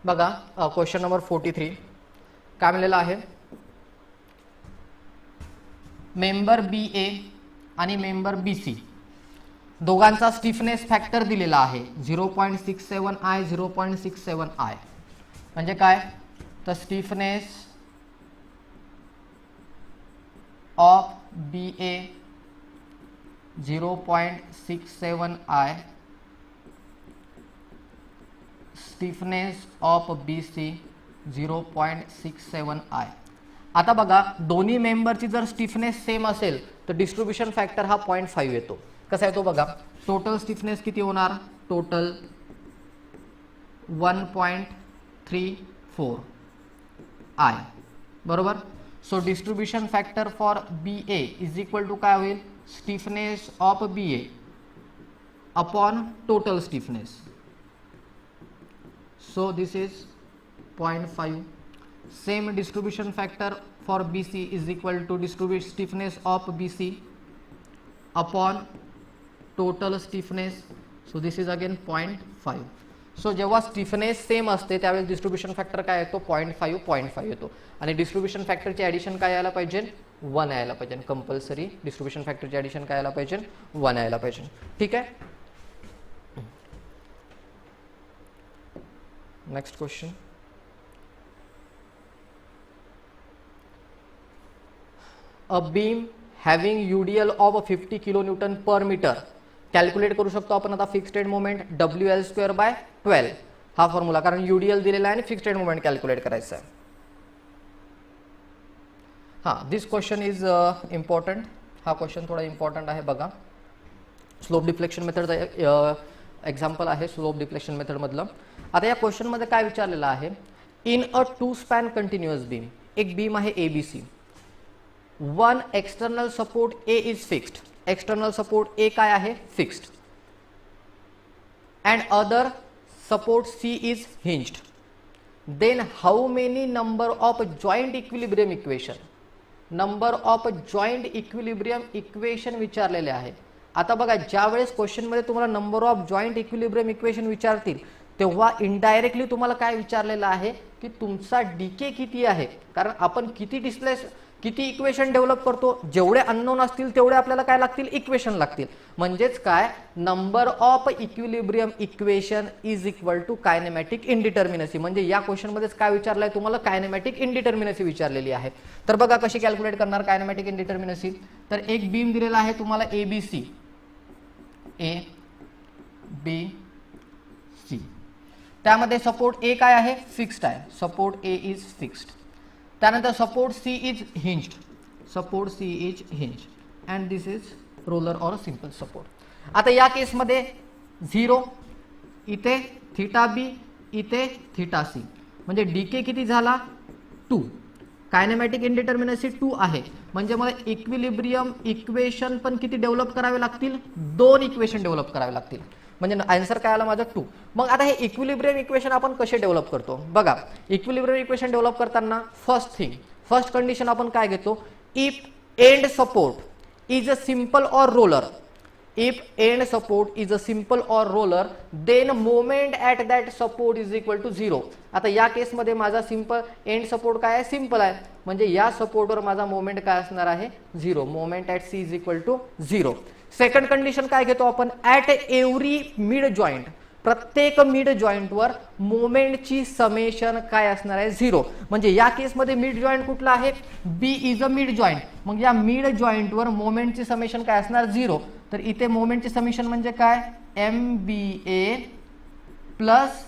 A: बघा क्वेश्चन नंबर 43 काय मिळालेला आहे? मेंबर BA आणि मेंबर BC, दोघांचा stiffness factor दिलेला आहे 0.67I 0.67I. म्हणजे काय, तर stiffness of BA 0.67I, stiffness of BC 0.67I. आता बघा, दोन्ही मेंबरची जर स्टिफनेस सेम असेल तर डिस्ट्रीब्युशन फॅक्टर हा 0.5 येतो. कसा येतो बघा, टोटल स्टिफनेस किती होणार, टोटल 1.34I बरोबर. So distribution factor for BA is equal to काय होईल, stiffness of BA upon total stiffness. So this is 0.5. Same distribution factor for BC is equal to distribute stiffness of BC upon total stiffness. So this is again 0.5. So जेव्हा stiffness same असते त्यावेळेस distribution factor काय येतो, 0.5 येतो. आणि distribution फॅक्टरची addition काय यायला पाहिजे, 1 यायला पाहिजे. कंपल्सरी डिस्ट्रीब्युशन फॅक्टरची ॲडिशन काय यायला पाहिजे, 1 यायला पाहिजे. ठीक आहे. Next question. A beam having UDL of 50 kN per meter. Calculate करू शकतो आपण आता फिक्स्ड मोमेंट WL²/12 हा फॉर्म्युला, कारण UDL दिलेला आहे आणि फिक्स्ड मोमेंट कॅल्क्युलेट करायचा आहे. हां, दिस क्वेश्चन इज इम्पॉर्टंट. हा क्वेश्चन थोडा इम्पॉर्टंट आहे बघा. स्लोप डिफ्लेक्शन मेथड एक्झाम्पल आहे, स्लोप डिफ्लेक्शन मेथड मधलं. आता या क्वेश्चन मध्ये काय विचारलेलं आहे, in a 2 span continuous beam, एक बीम आहे ABC, one external support A is fixed. External support A काय आहे, fixed. And other support C is hinged. Then how many number of joint equilibrium equation, number of joint equilibrium equation विचारलेले आहे. आता बघा, ज्या वेळेस question मध्ये तुम्हाला number of joint equilibrium equation विचारतील तेव्हा इनडायरेक्टली तुम्हाला काय विचारलेलं आहे की तुमचा डीके किती आहे. कारण आपण किती इक्वेशन डेव्हलप करतो, जेवढे अननोन असतील तेवढे आपल्याला काय लागतील, इक्वेशन लागतील. म्हणजेच काय, number of equilibrium equation is equal to kinematic indeterminacy. म्हणजे या क्वेश्चन मध्येच काय विचारलंय तुम्हाला, कायनेमॅटिक इनडिटर्मिनसी विचारलेली आहे. तर बघा कशी कॅल्क्युलेट करणार कायनेमॅटिक इनडिटर्मिनसी. तर एक बीम दिलेला आहे तुम्हाला ABC, ABC, त्यामध्ये सपोर्ट A काय आहे, फिक्स्ड आहे. Support A is fixed. त्यानंतर support C is hinged, support C is hinged, and this is roller or simple support. आता या केसमध्ये 0, इथे θB, इथे θC, म्हणजे डीके किती झाला, 2. कायनेमॅटिक इनडिटर्मिनसी 2 आहे. म्हणजे मला इक्विलिब्रियम इक्वेशन पण किती डेव्हलप करावे लागतील, 2 इक्वेशन डेव्हलप करावे लागतील. म्हणजे आन्सर काय आला माझा 2. मग आता हे इक्विलिब्रियम इक्वेशन आपण कसे डेव्हलप करतो बघा. इक्विलिब्रियम इक्वेशन डेव्हलप करताना फर्स्ट कंडिशन आपण काय घेतो, if end support is a simple or roller, if end support is a simple or roller, then moment at that support is equal to 0. आता या केसमध्ये माझा सिंपल एंड सपोर्ट काय आहे, सिंपल आहे. म्हणजे या सपोर्टवर माझा मोमेंट काय असणार आहे, 0. Moment at C is equal to 0. Second condition काय घेतो आपण, ॲट एव्हरी मिड जॉईंट, प्रत्येक मिड जॉईंटवर मोमेंटची समेशन काय असणार आहे, 0. म्हणजे या केसमध्ये मिड जॉईंट कुठला आहे, B is a mid joint. मग या मिड जॉईंटवर मोमेंटची समेशन काय असणार, 0. तर इथे मोमेंटची समेशन म्हणजे काय, MBA plus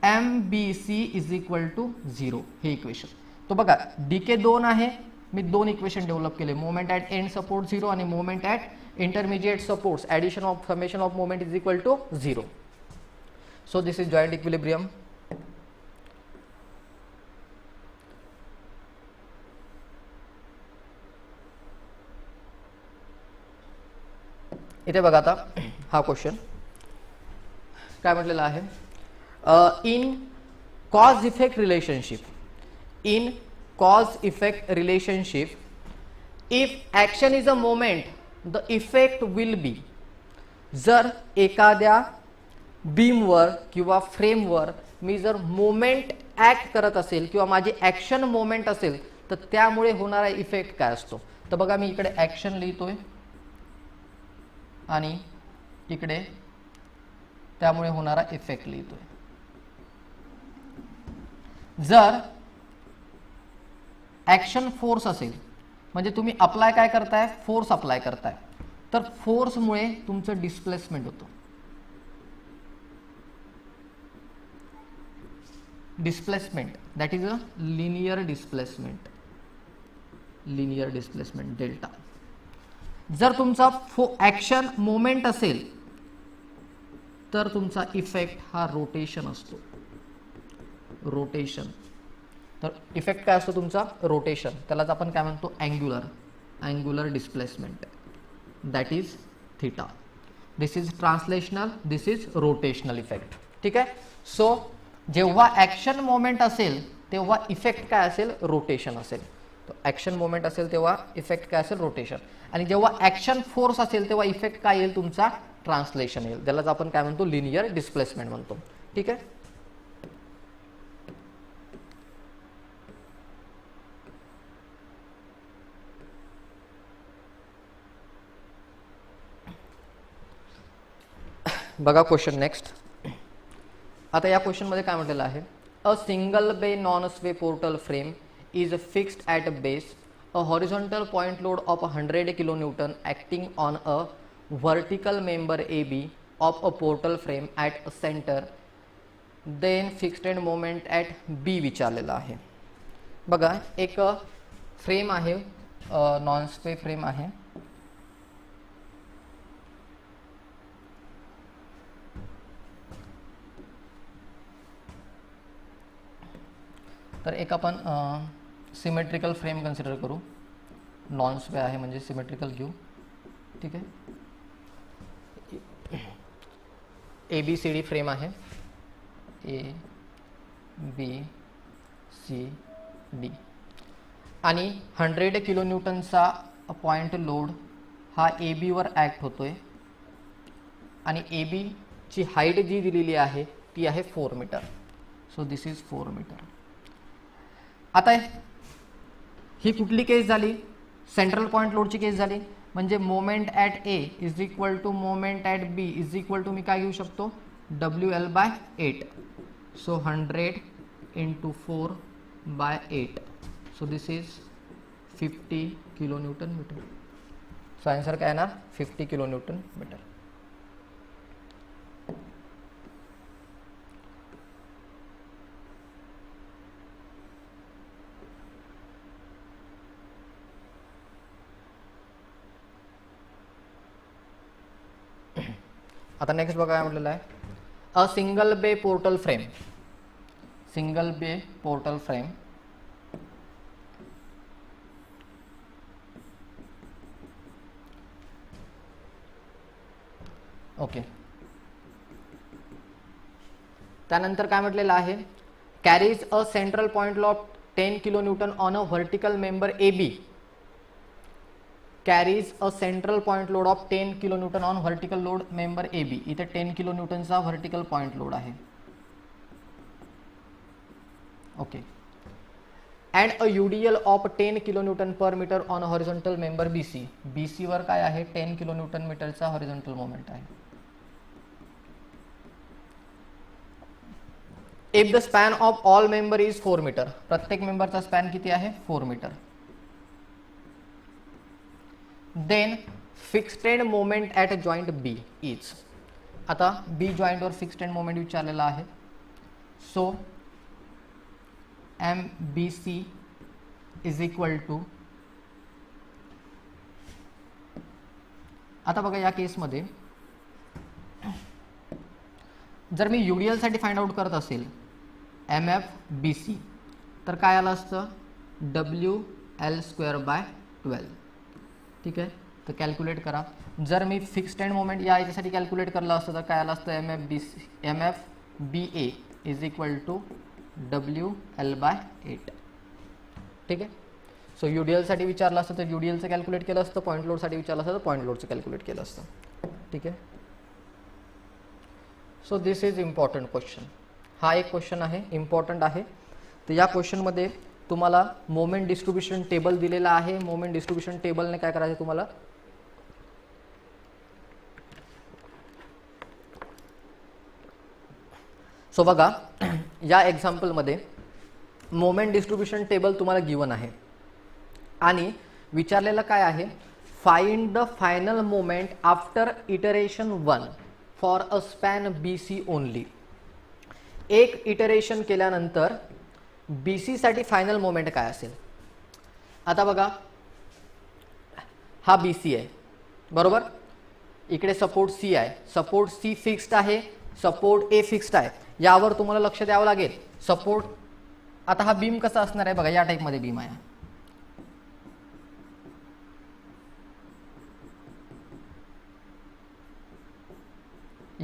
A: MBC is equal to 0. हे इक्वेशन. तो बघा डीके 2 आहे, मी 2 इक्वेशन डेव्हलप केले, मोमेंट ॲट एंड सपोर्ट 0 आणि moment at intermediate supports, addition of summation of moment is equal to 0. So this is joint equilibrium. इथे बघा आता हा क्वेश्चन काय म्हटलेला आहे, in cause effect relationship, in cause effect relationship, if action is a moment the effect will be. जर एखाद्या बीमवर किंवा फ्रेमवर मी जर मोमेंट ॲक्ट करत असेल किंवा माझी ॲक्शन मोमेंट असेल तर त्यामुळे होणारा इफेक्ट काय असतो. तर बघा मी इकडे ॲक्शन लिहितोय आणि इकडे त्यामुळे होणारा इफेक्ट लिहितोय. जर ऍक्शन फोर्स असेल म्हणजे तुम्ही अप्लाय काय करताय, फोर्स अप्लाय करताय, तर फोर्समुळे तुमचं डिस्प्लेसमेंट होतं. Displacement that is a linear displacement, linear displacement delta. जर तुमचा ऍक्शन मोमेंट असेल तर तुमचा इफेक्ट हा रोटेशन असतो. रोटेशन, तर इफेक्ट काय असतो तुमचा, रोटेशन. त्यालाच आपण काय म्हणतो, angular displacement, that is theta. This is translational, this is rotational effect. ठीक आहे. सो जेव्हा ऍक्शन मोमेंट असेल तेव्हा इफेक्ट काय असेल, रोटेशन असेल. ऍक्शन मोमेंट असेल तेव्हा इफेक्ट काय असेल, रोटेशन. आणि जेव्हा ऍक्शन फोर्स असेल तेव्हा इफेक्ट काय येईल तुमचा, ट्रान्सलेशन येईल. त्यालाच आपण काय म्हणतो, लिनियर डिस्प्लेसमेंट म्हणतो. ठीक आहे. बघा क्वेश्चन नेक्स्ट. आता या क्वेश्चन मध्ये काय म्हटलेलं आहे, a single bay non sway portal frame is fixed at base, a horizontal point load of 100 kN acting on a vertical member AB of a portal frame at centre, then fixed moment at B विचारलेलं आहे. बघा एक frame आहे, non sway frame आहे. तर एक आपण symmetrical frame consider करू. नॉन स्वे आहे म्हणजे सिमेट्रिकल घेऊ. ठीक आहे. ABCD फ्रेम आहे, ABCD, आणि 100 kN पॉइंट लोड हा AB वर ॲक्ट होतोय आणि AB ची हाईट जी दिलेली आहे ती आहे 4 metre. So this is 4 metre. आता ही कुठली केस झाली, सेंट्रल पॉइंट लोडची केस झाली. म्हणजे moment at A is equal to moment at B is equal to मी काय घेऊ शकतो, WL/8. So 100 × 4/8. So this is 50 kN metre. So answer काय येणार, 50 kN मीटर. आता नेक्स्ट बघा काय म्हटलेलं आहे, a single bay portal frame, single bay portal frame okay. त्यानंतर काय म्हटलेलं आहे, carries a central point of 10 kN on a vertical member AB, carries a central point load of 10 kN on vertical load member AB. इथे 10 kN चा vertical point load आहे. Okay. And a UDL of 10 kN per metre on horizontal member BC. BC वर काय आहे, 10 kN मीटरचा horizontal moment आहे. If the span of all member is 4 metre, प्रत्येक मेंबरचा स्पॅन किती आहे, 4 metre. Then fixed moment at joint B is. आता B जॉइंटवर फिक्स्ड मोमेंट विचारलेला आहे. So MBC is equal to, आता बघा या केसमध्ये जर मी UDL साठी फाइंड आउट करत असेल MFBC तर काय आलं असतं, WL/12. ठीक आहे. तर कॅल्क्युलेट करा. जर मी फिक्स्ड मोमेंट या याच्यासाठी कॅल्क्युलेट करलं असतं तर काय आलं असतं, MFBA is equal to WL/8. ठीक आहे. सो UDL साठी विचारलं असतं तर UDLचं कॅल्क्युलेट केलं असतं, पॉईंट लोडसाठी विचारलं असतं तर पॉईंट लोडचं कॅल्क्युलेट केलं असतं. ठीक आहे. So this is important question. हा एक क्वेश्चन आहे, इम्पॉर्टंट आहे. तर या क्वेश्चनमध्ये तुम्हाला मोमेंट डिस्ट्रीब्युशन टेबल दिलेला आहे. मोमेंट डिस्ट्रीब्युशन टेबलने काय करायचं तुम्हाला, सो बघा या एक्झाम्पलमध्ये मोमेंट डिस्ट्रीब्युशन टेबल तुम्हाला गिवन आहे आणि विचारलेलं काय आहे, find the final moment after iteration 1 for a span BC only. एक इटरेशन केल्यानंतर BC साठी फायनल मोमेंट काय असेल. आता बघा हा BC आहे बरोबर, इकडे सपोर्ट C आहे, सपोर्ट C फिक्स्ड आहे, सपोर्ट A फिक्स्ड आहे. यावर तुम्हाला लक्ष द्यावं लागेल. सपोर्ट आता हा बीम कसा असणार आहे बघा, या टाईपमध्ये बीम आहे.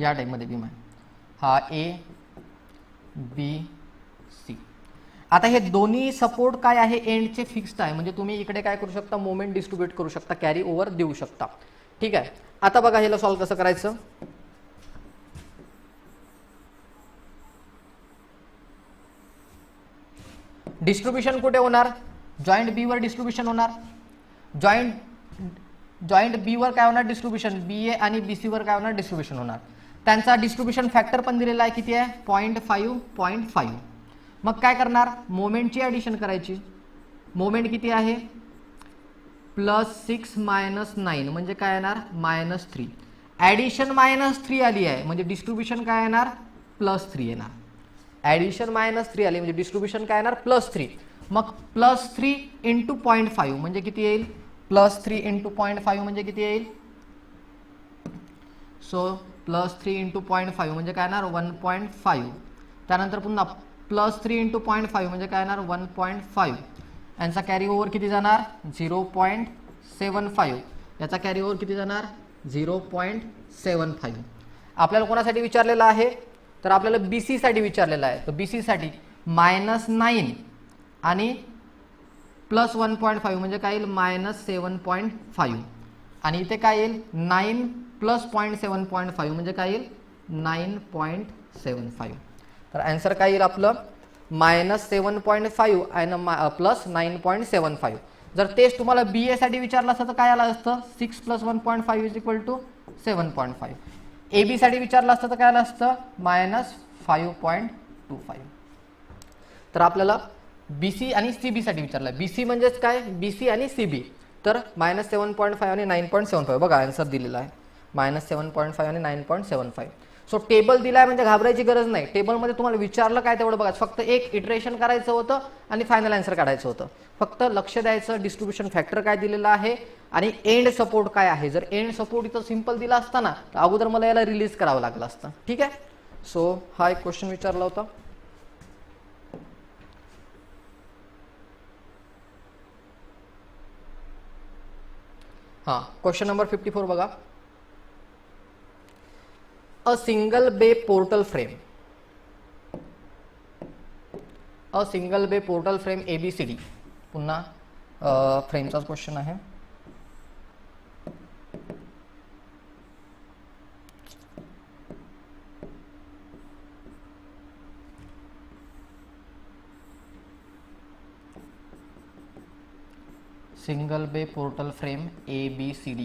A: या टाईपमध्ये बीम आहे, हा A B C. आता हे दोन्ही सपोर्ट काय आहे, एंडचे फिक्स्ड आहे, म्हणजे तुम्ही इकडे काय करू शकता, मोमेंट डिस्ट्रीब्यूट करू शकता, कॅरी ओव्हर देऊ शकता. ठीक आहे. आता बघा ह्याला सॉल्व्ह कसं करायचं. डिस्ट्रीब्युशन कुठे होणार, जॉइंट बी वर डिस्ट्रीब्युशन होणार. जॉइंट बी वर काय होणार डिस्ट्रीब्युशन, BA आणि BC वर काय होणार डिस्ट्रीब्युशन होणार. त्यांचा डिस्ट्रीब्युशन फॅक्टर पण दिलेला आहे, किती आहे 0.5. मग काय करणार, मोमेंटची ॲडिशन करायची. मोमेंट किती आहे +6 - 9 म्हणजे काय येणार -3. ॲडिशन -3 आली आहे म्हणजे डिस्ट्रीब्युशन काय येणार +3 येणार. ॲडिशन -3 आली म्हणजे डिस्ट्रीब्युशन काय येणार +3. मग +3 × 0.5 म्हणजे किती येईल, +3 × 0.5 म्हणजे किती येईल. सो +3 × 0.5 म्हणजे काय येणार 1.5. त्यानंतर पुन्हा +3 × 0.5 म्हणजे काय येणार 1.5. यांचा कॅरी ओव्हर किती जाणार 0.75. याचा कॅरी ओव्हर किती जाणार 0.75. आपल्याला कोणासाठी विचारलेलं आहे, तर आपल्याला BC साठी विचारलेलं आहे. तर BC साठी -9 आणि +1.5 म्हणजे काय येईल -7.5. आणि इथे काय येईल 9 + 0.7.5 म्हणजे काय येईल 9.75. तर आन्सर काय येईल आपलं -7.5 आणि +9.75. जर तेच तुम्हाला BA साठी विचारलं असतं तर काय आलं असतं 6 + 1.5 = 7.5. AB साठी विचारलं असतं तर काय आलं असतं -5.25. तर आपल्याला BC आणि CB साठी विचारलं. BC म्हणजेच काय, BC आणि CB. तर -7.5 आणि 9.75 बघा आन्सर दिलेला आहे, -7.5 आणि 9.75. सो टेबल दिलाय म्हणजे घाबरायची गरज नाही. टेबलमध्ये तुम्हाला विचारलं काय तेवढं बघा, फक्त एक इटरेशन करायचं होतं आणि फायनल आन्सर काढायचं होतं. फक्त लक्ष द्यायचं डिस्ट्रीब्युशन फॅक्टर काय दिलेला आहे आणि एंड सपोर्ट काय आहे. जर एंड सपोर्ट इथं सिंपल दिला असता ना तर अगोदर मला याला रिलीज करावं लागलं असतं. ठीक आहे. सो हा एक क्वेश्चन विचारला होता. हां, क्वेश्चन नंबर 54 बघा. A single bay portal frame. A single bay portal frame ABCD. पुन्हा फ्रेमचाच क्वेश्चन आहे. Single bay portal frame ABCD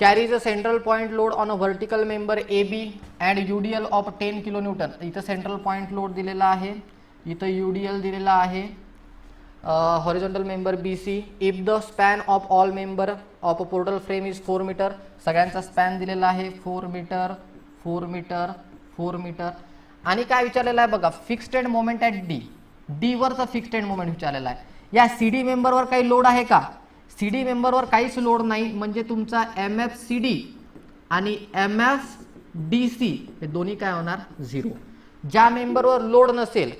A: carries a central point load on a vertical member AB and UDL of 10 kN. इथं central point load दिलेला आहे, इथं UDL दिलेला आहे. Horizontal member BC. If the span of all member of a portal frame is 4 metre. सगळ्यांचा span दिलेला आहे 4 metre 4 metre 4 metre. आणि काय विचारलेलं आहे बघा, fixed end moment at D वरचा फिक्स्ड एंड मोमेंट विचारलेला आहे. या CD मेंबरवर काही लोड आहे का, CD मेंबरवर काहीच लोड नाही, म्हणजे तुमचा MFCD आणि MFDC हे दोन्ही काय होणार 0. ज्या मेंबरवर लोड नसेल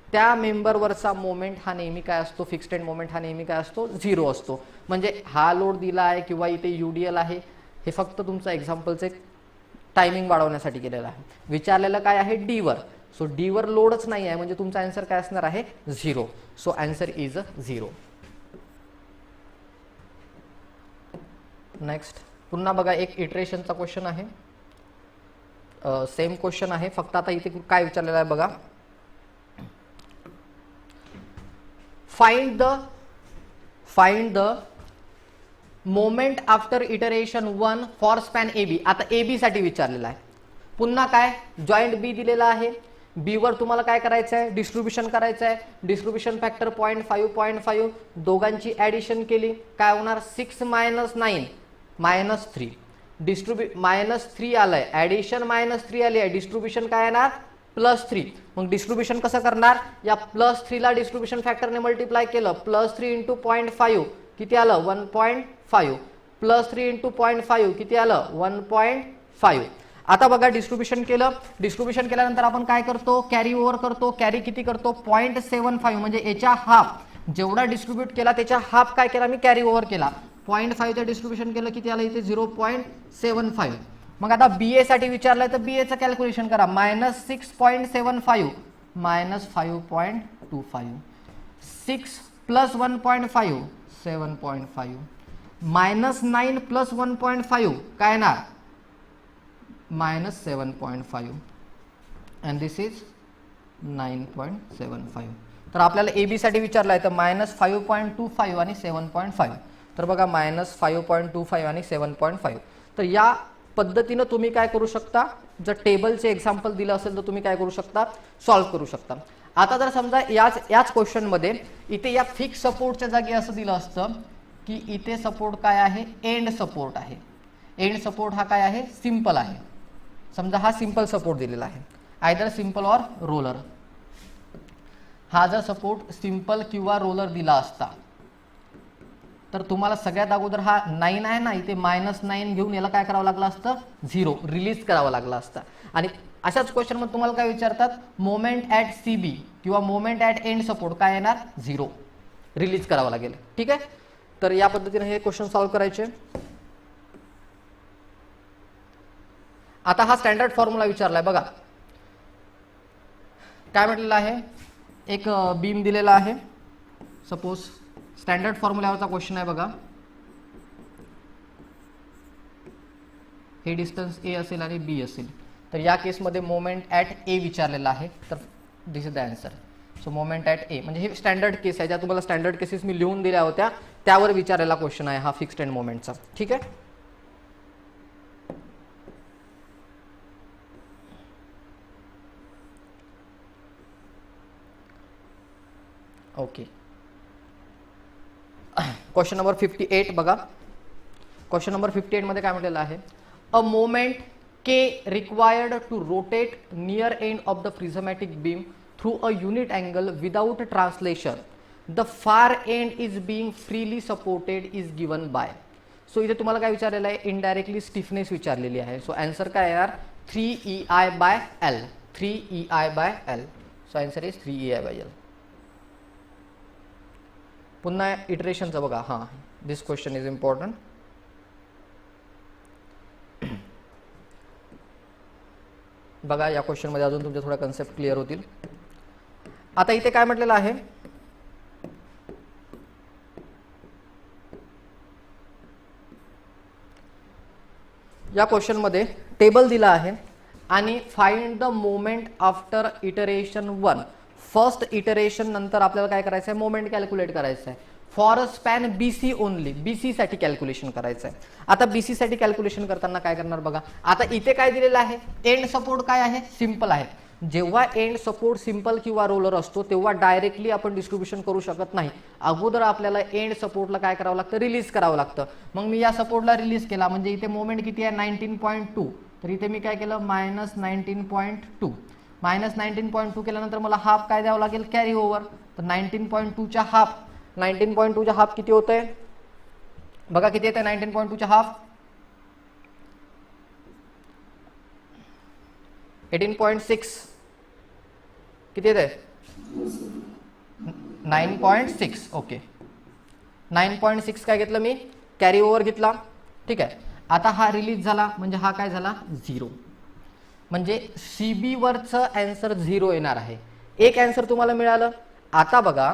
A: त्या मेंबरवरचा मोमेंट हा नेहमी काय असतो, फिक्स्ड एंड मोमेंट हा नेहमी काय असतो 0 असतो. म्हणजे हा लोड दिला आहे किंवा इथे UDL आहे हे फक्त तुमचं एक्झाम्पलचे टायमिंग वाढवण्यासाठी केलेलं आहे. विचारलेलं काय आहे D वर. सो D वर लोडच नाही आहे म्हणजे तुमचा आन्सर काय असणार आहे 0. So answer is 0. नेक्स्ट पुन्हा बघा एक इटरेशनचा क्वेश्चन आहे, सेम क्वेश्चन आहे, फक्त आता इथे काय विचारलेलं आहे बघा. Find the moment after iteration 1 for span A B. आता ए बी साठी विचारलेला आहे. पुन्हा काय, जॉईंट बी दिलेला आहे. बी वर तुम्हाला काय करायचं आहे, डिस्ट्रीब्युशन करायचं आहे. डिस्ट्रीब्युशन फॅक्टर 0.5 दोघांची ऍडिशन केली काय होणार, 6 - 9 -3. -3 आलंय, ऍडिशन -3 आली आहे, डिस्ट्रीब्युशन काय येणार +3. मग डिस्ट्रीब्युशन कसं करणार, या +3 ला डिस्ट्रीब्युशन फॅक्टरने मल्टिप्लाय केलं, +3 × 0.5 किती आलं 1.5, +3 × 0.5 किती आलं 1.5. आता बघा डिस्ट्रीब्युशन केलं, डिस्ट्रीब्युशन केल्यानंतर आपण काय करतो, कॅरी ओव्हर करतो. कॅरी किती करतो 0.75, म्हणजे याच्या हाफ, जेवढा डिस्ट्रीब्यूट केला त्याच्या हाफ काय केला मी, कॅरी ओव्हर केला. 0.5 डिस्ट्रीब्युशन केलं किती आलं इथे 0.75. मग आता बीए साठी विचारलंय तर बीएचं कॅल्क्युलेशन करा. -6.75 -5.25, 6 + 1.5 7.5, -9 + 1.5 काय येणार -7.5 and this is 9.75. तर आपल्याला एबी साठी विचारलाय तर -5.25 आणि 7.5. तर बघा -5.25 आणि 7.5. तर या पद्धतीनं तुम्ही काय करू शकता, जर टेबलचे एक्झाम्पल दिलं असेल तर तुम्ही काय करू शकता, सॉल्व्ह करू शकता. आता जर समजा याच क्वेश्चन मध्ये इथे या फिक्स सपोर्टच्या जागी असं दिलं असतं की इथे सपोर्ट काय आहे, एंड सपोर्ट आहे. एंड सपोर्ट हा काय आहे, सिंपल आहे. समजा हा सिंपल सपोर्ट दिलेला आहे, आयदर सिंपल और रोलर. हा जर सपोर्ट सिंपल किंवा रोलर दिला असता तर तुम्हाला सगळ्यात अगोदर हा 9 आहे ना, इथे -9 घेऊन याला काय करावं लागलं असतं, 0 रिलीज करावं लागलं असतं. आणि अशाच क्वेश्चन मध्ये तुम्हाला काय विचारतात, मोमेंट ॲट सीबी किंवा मोमेंट ॲट एंड सपोर्ट काय येणार 0 रिलीज करावं लागेल. ठीक आहे, तर या पद्धतीने हे क्वेश्चन सॉल्व्ह करायचे. आता हा स्टँडर्ड फॉर्म्युला विचारलाय बघा, काय म्हटलेलं आहे, एक बीम दिलेला आहे. सपोज स्टँडर्ड फॉर्म्युल्यावरचा क्वेश्चन आहे बघा. हे डिस्टन्स ए असेल आणि बी असेल, तर या केसमध्ये मोमेंट ॲट ए विचारलेला आहे. तर this is the answer. So moment at A म्हणजे हे स्टँडर्ड केस आहे, ज्या तुम्हाला स्टँडर्ड केसेस मी लिहून दिल्या होत्या त्यावर विचारलेला क्वेश्चन आहे हा फिक्स्ड एंड मोमेंटचा. ठीक आहे, ओके. क्वेश्चन नंबर 58 बघा. क्वेश्चन नंबर 58 मध्ये काय म्हटलेलं आहे, a moment K required to rotate near end of the prismatic beam through a unit angle without translation, the far end is being freely supported is given by. So इथे तुम्हाला काय विचारलेलं आहे, indirectly stiffness विचारलेली आहे. So answer काय येणार 3EI/L. 3EI/L. So answer is 3EI/L. पुन्हा इटरेशनचं बघा. हां, दिस क्वेश्चन इज इम्पॉर्टंट. बघा या क्वेश्चनमध्ये अजून तुमच्या थोड्या कन्सेप्ट क्लिअर होतील. आता इथे काय म्हटलेलं आहे, या क्वेश्चनमध्ये टेबल दिला आहे आणि find the moment after iteration 1. First iteration नंतर आपल्याला काय करायचं आहे, मोमेंट कॅल्क्युलेट करायचं आहे. For a span BC only, BC साठी कॅल्क्युलेशन करायचं आहे. आता बीसी साठी कॅल्क्युलेशन करताना काय करणार बघा. आता इथे काय दिलेलं आहे, एंड सपोर्ट काय आहे, सिंपल आहे. जेव्हा एंड सपोर्ट सिंपल किंवा रोलर असतो तेव्हा डायरेक्टली आपण डिस्ट्रीब्युशन करू शकत नाही. अगोदर आपल्याला एंड सपोर्टला काय करावं लागतं, रिलीज करावं लागतं. मग मी या सपोर्टला रिलीज केला म्हणजे इथे मोमेंट किती आहे 19.2. तर इथे मी काय केलं -19.2. -19.2 केल्यानंतर मला हाफ काय द्यावं लागेल, कॅरी ओव्हर. तर 19.2च्या हाफ किती होत आहे बघा, किती येते 19.2च्या हाफ 18.6. किती येते 9.6. ओके, 9.6 काय घेतलं मी, कॅरी ओव्हर घेतला. ठीक आहे, आता हा रिलीज झाला म्हणजे हा काय झाला 0. म्हणजे सीबी वरचं आन्सर 0 येणार आहे. एक आन्सर तुम्हाला मिळालं. आता बघा,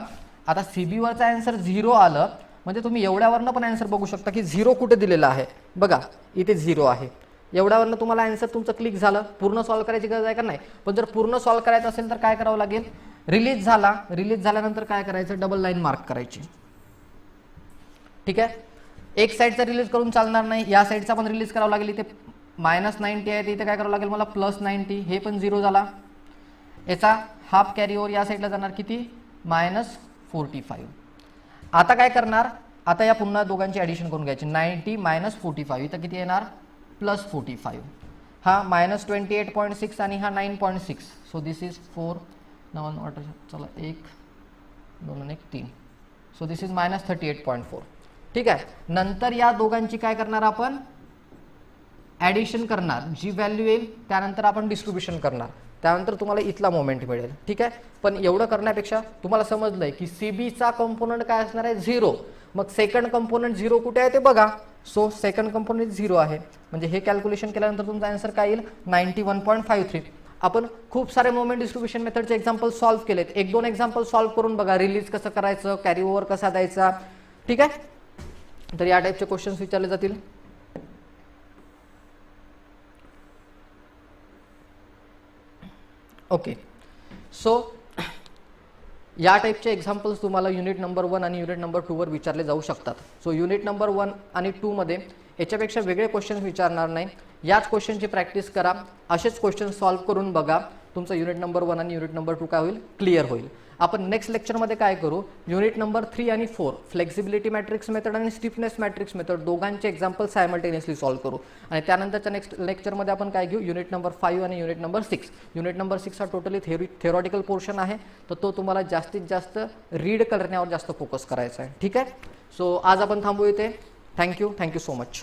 A: आता सीबी वरचं आन्सर 0 आलं म्हणजे तुम्ही एवढ्यावरनं पण आन्सर बघू शकता की 0 कुठे दिलेला आहे बघा, इथे 0 आहे. एवढ्यावरनं तुम्हाला आन्सर तुमचं क्लिक झालं. पूर्ण सॉल्व्ह करायची गरज आहे का नाही, पण जर पूर्ण सॉल्व्ह करायचं असेल तर काय करावं लागेल, रिलीज झाला, रिलीज झाल्यानंतर काय करायचं, डबल लाईन मार्क करायची. ठीक आहे, एक साईडचा रिलीज करून चालणार नाही, या साईडचा पण रिलीज करावं लागेल. इथे -90 आहे, इथे काय करावं लागेल मला +90, हे पण 0 झाला. याचा हाफ कॅरी ओव्हर या साईडला जाणार, किती -45. आता काय करणार, आता या पुन्हा दोघांची ॲडिशन करून घ्यायची. 90 - 45, इथं किती येणार +45. हा -28.6 आणि हा 9.6. सो दिस इज 4 9 चला 1 2 आणि 1 3. So this is -38.4. ठीक आहे. नंतर या दोघांची काय करणार आपण, ॲडिशन करणार, जी व्हॅल्यू येईल त्यानंतर आपण डिस्ट्रीब्युशन करणार, त्यानंतर तुम्हाला इथला मोमेंट मिळेल. ठीक आहे. पण एवढं करण्यापेक्षा तुम्हाला समजलंय की CBचा कंपोनंट काय असणार आहे 0. मग सेकंड कंपोनंट 0 कुठे आहे ते बघा. सो सेकंड कंपोनंट 0 आहे, म्हणजे हे कॅल्क्युलेशन केल्यानंतर तुमचा आन्सर काय येईल 91.53. आपण खूप सारे मोमेंट डिस्ट्रीब्युशन मेथडचे एक्झाम्पल सॉल्व्ह केलेत. 1-2 एक्झाम्पल सॉल्व्ह करून बघा, रिलीज कसं करायचं, कॅरी ओव्हर कसा द्यायचा. ठीक आहे. तर या टाईपचे क्वेश्चन्स विचारले जातील. ओके. सो या टाईपचे एक्झाम्पल्स तुम्हाला युनिट नंबर 1 आणि युनिट नंबर 2 वर विचारले जाऊ शकतात. सो युनिट नंबर 1 आणि 2 मध्ये याच्यापेक्षा वेगळे क्वेश्चन्स विचारणार नाही. याच क्वेश्चनची प्रॅक्टिस करा, असेच क्वेश्चन सॉल्व्ह करून बघा. तुमचं युनिट नंबर 1 आणि युनिट नंबर 2 काय होईल, क्लिअर होईल. आपण नेक्स्ट लेक्चरमध्ये काय करू, युनिट नंबर 3 आणि 4 फ्लेक्सिबिलिटी मॅट्रिक्स मेथड आणि स्टिफनेस मॅट्रिक्स मेथड दोघांचे एक्झाम्पल सायमल्टेनियसली सॉल्व्ह करू. आणि त्यानंतरच्या नेक्स्ट लेक्चरमध्ये आपण काय घेऊ, युनिट नंबर 5 आणि युनिट नंबर 6. युनिट नंबर 6 हा टोटली थेरॉटिकल पोर्शन आहे, तर तो तुम्हाला जास्तीत जास्त रीड करण्यावर जास्त फोकस करायचा आहे. ठीक आहे. सो आज आपण थांबू इथे. Thank you so much.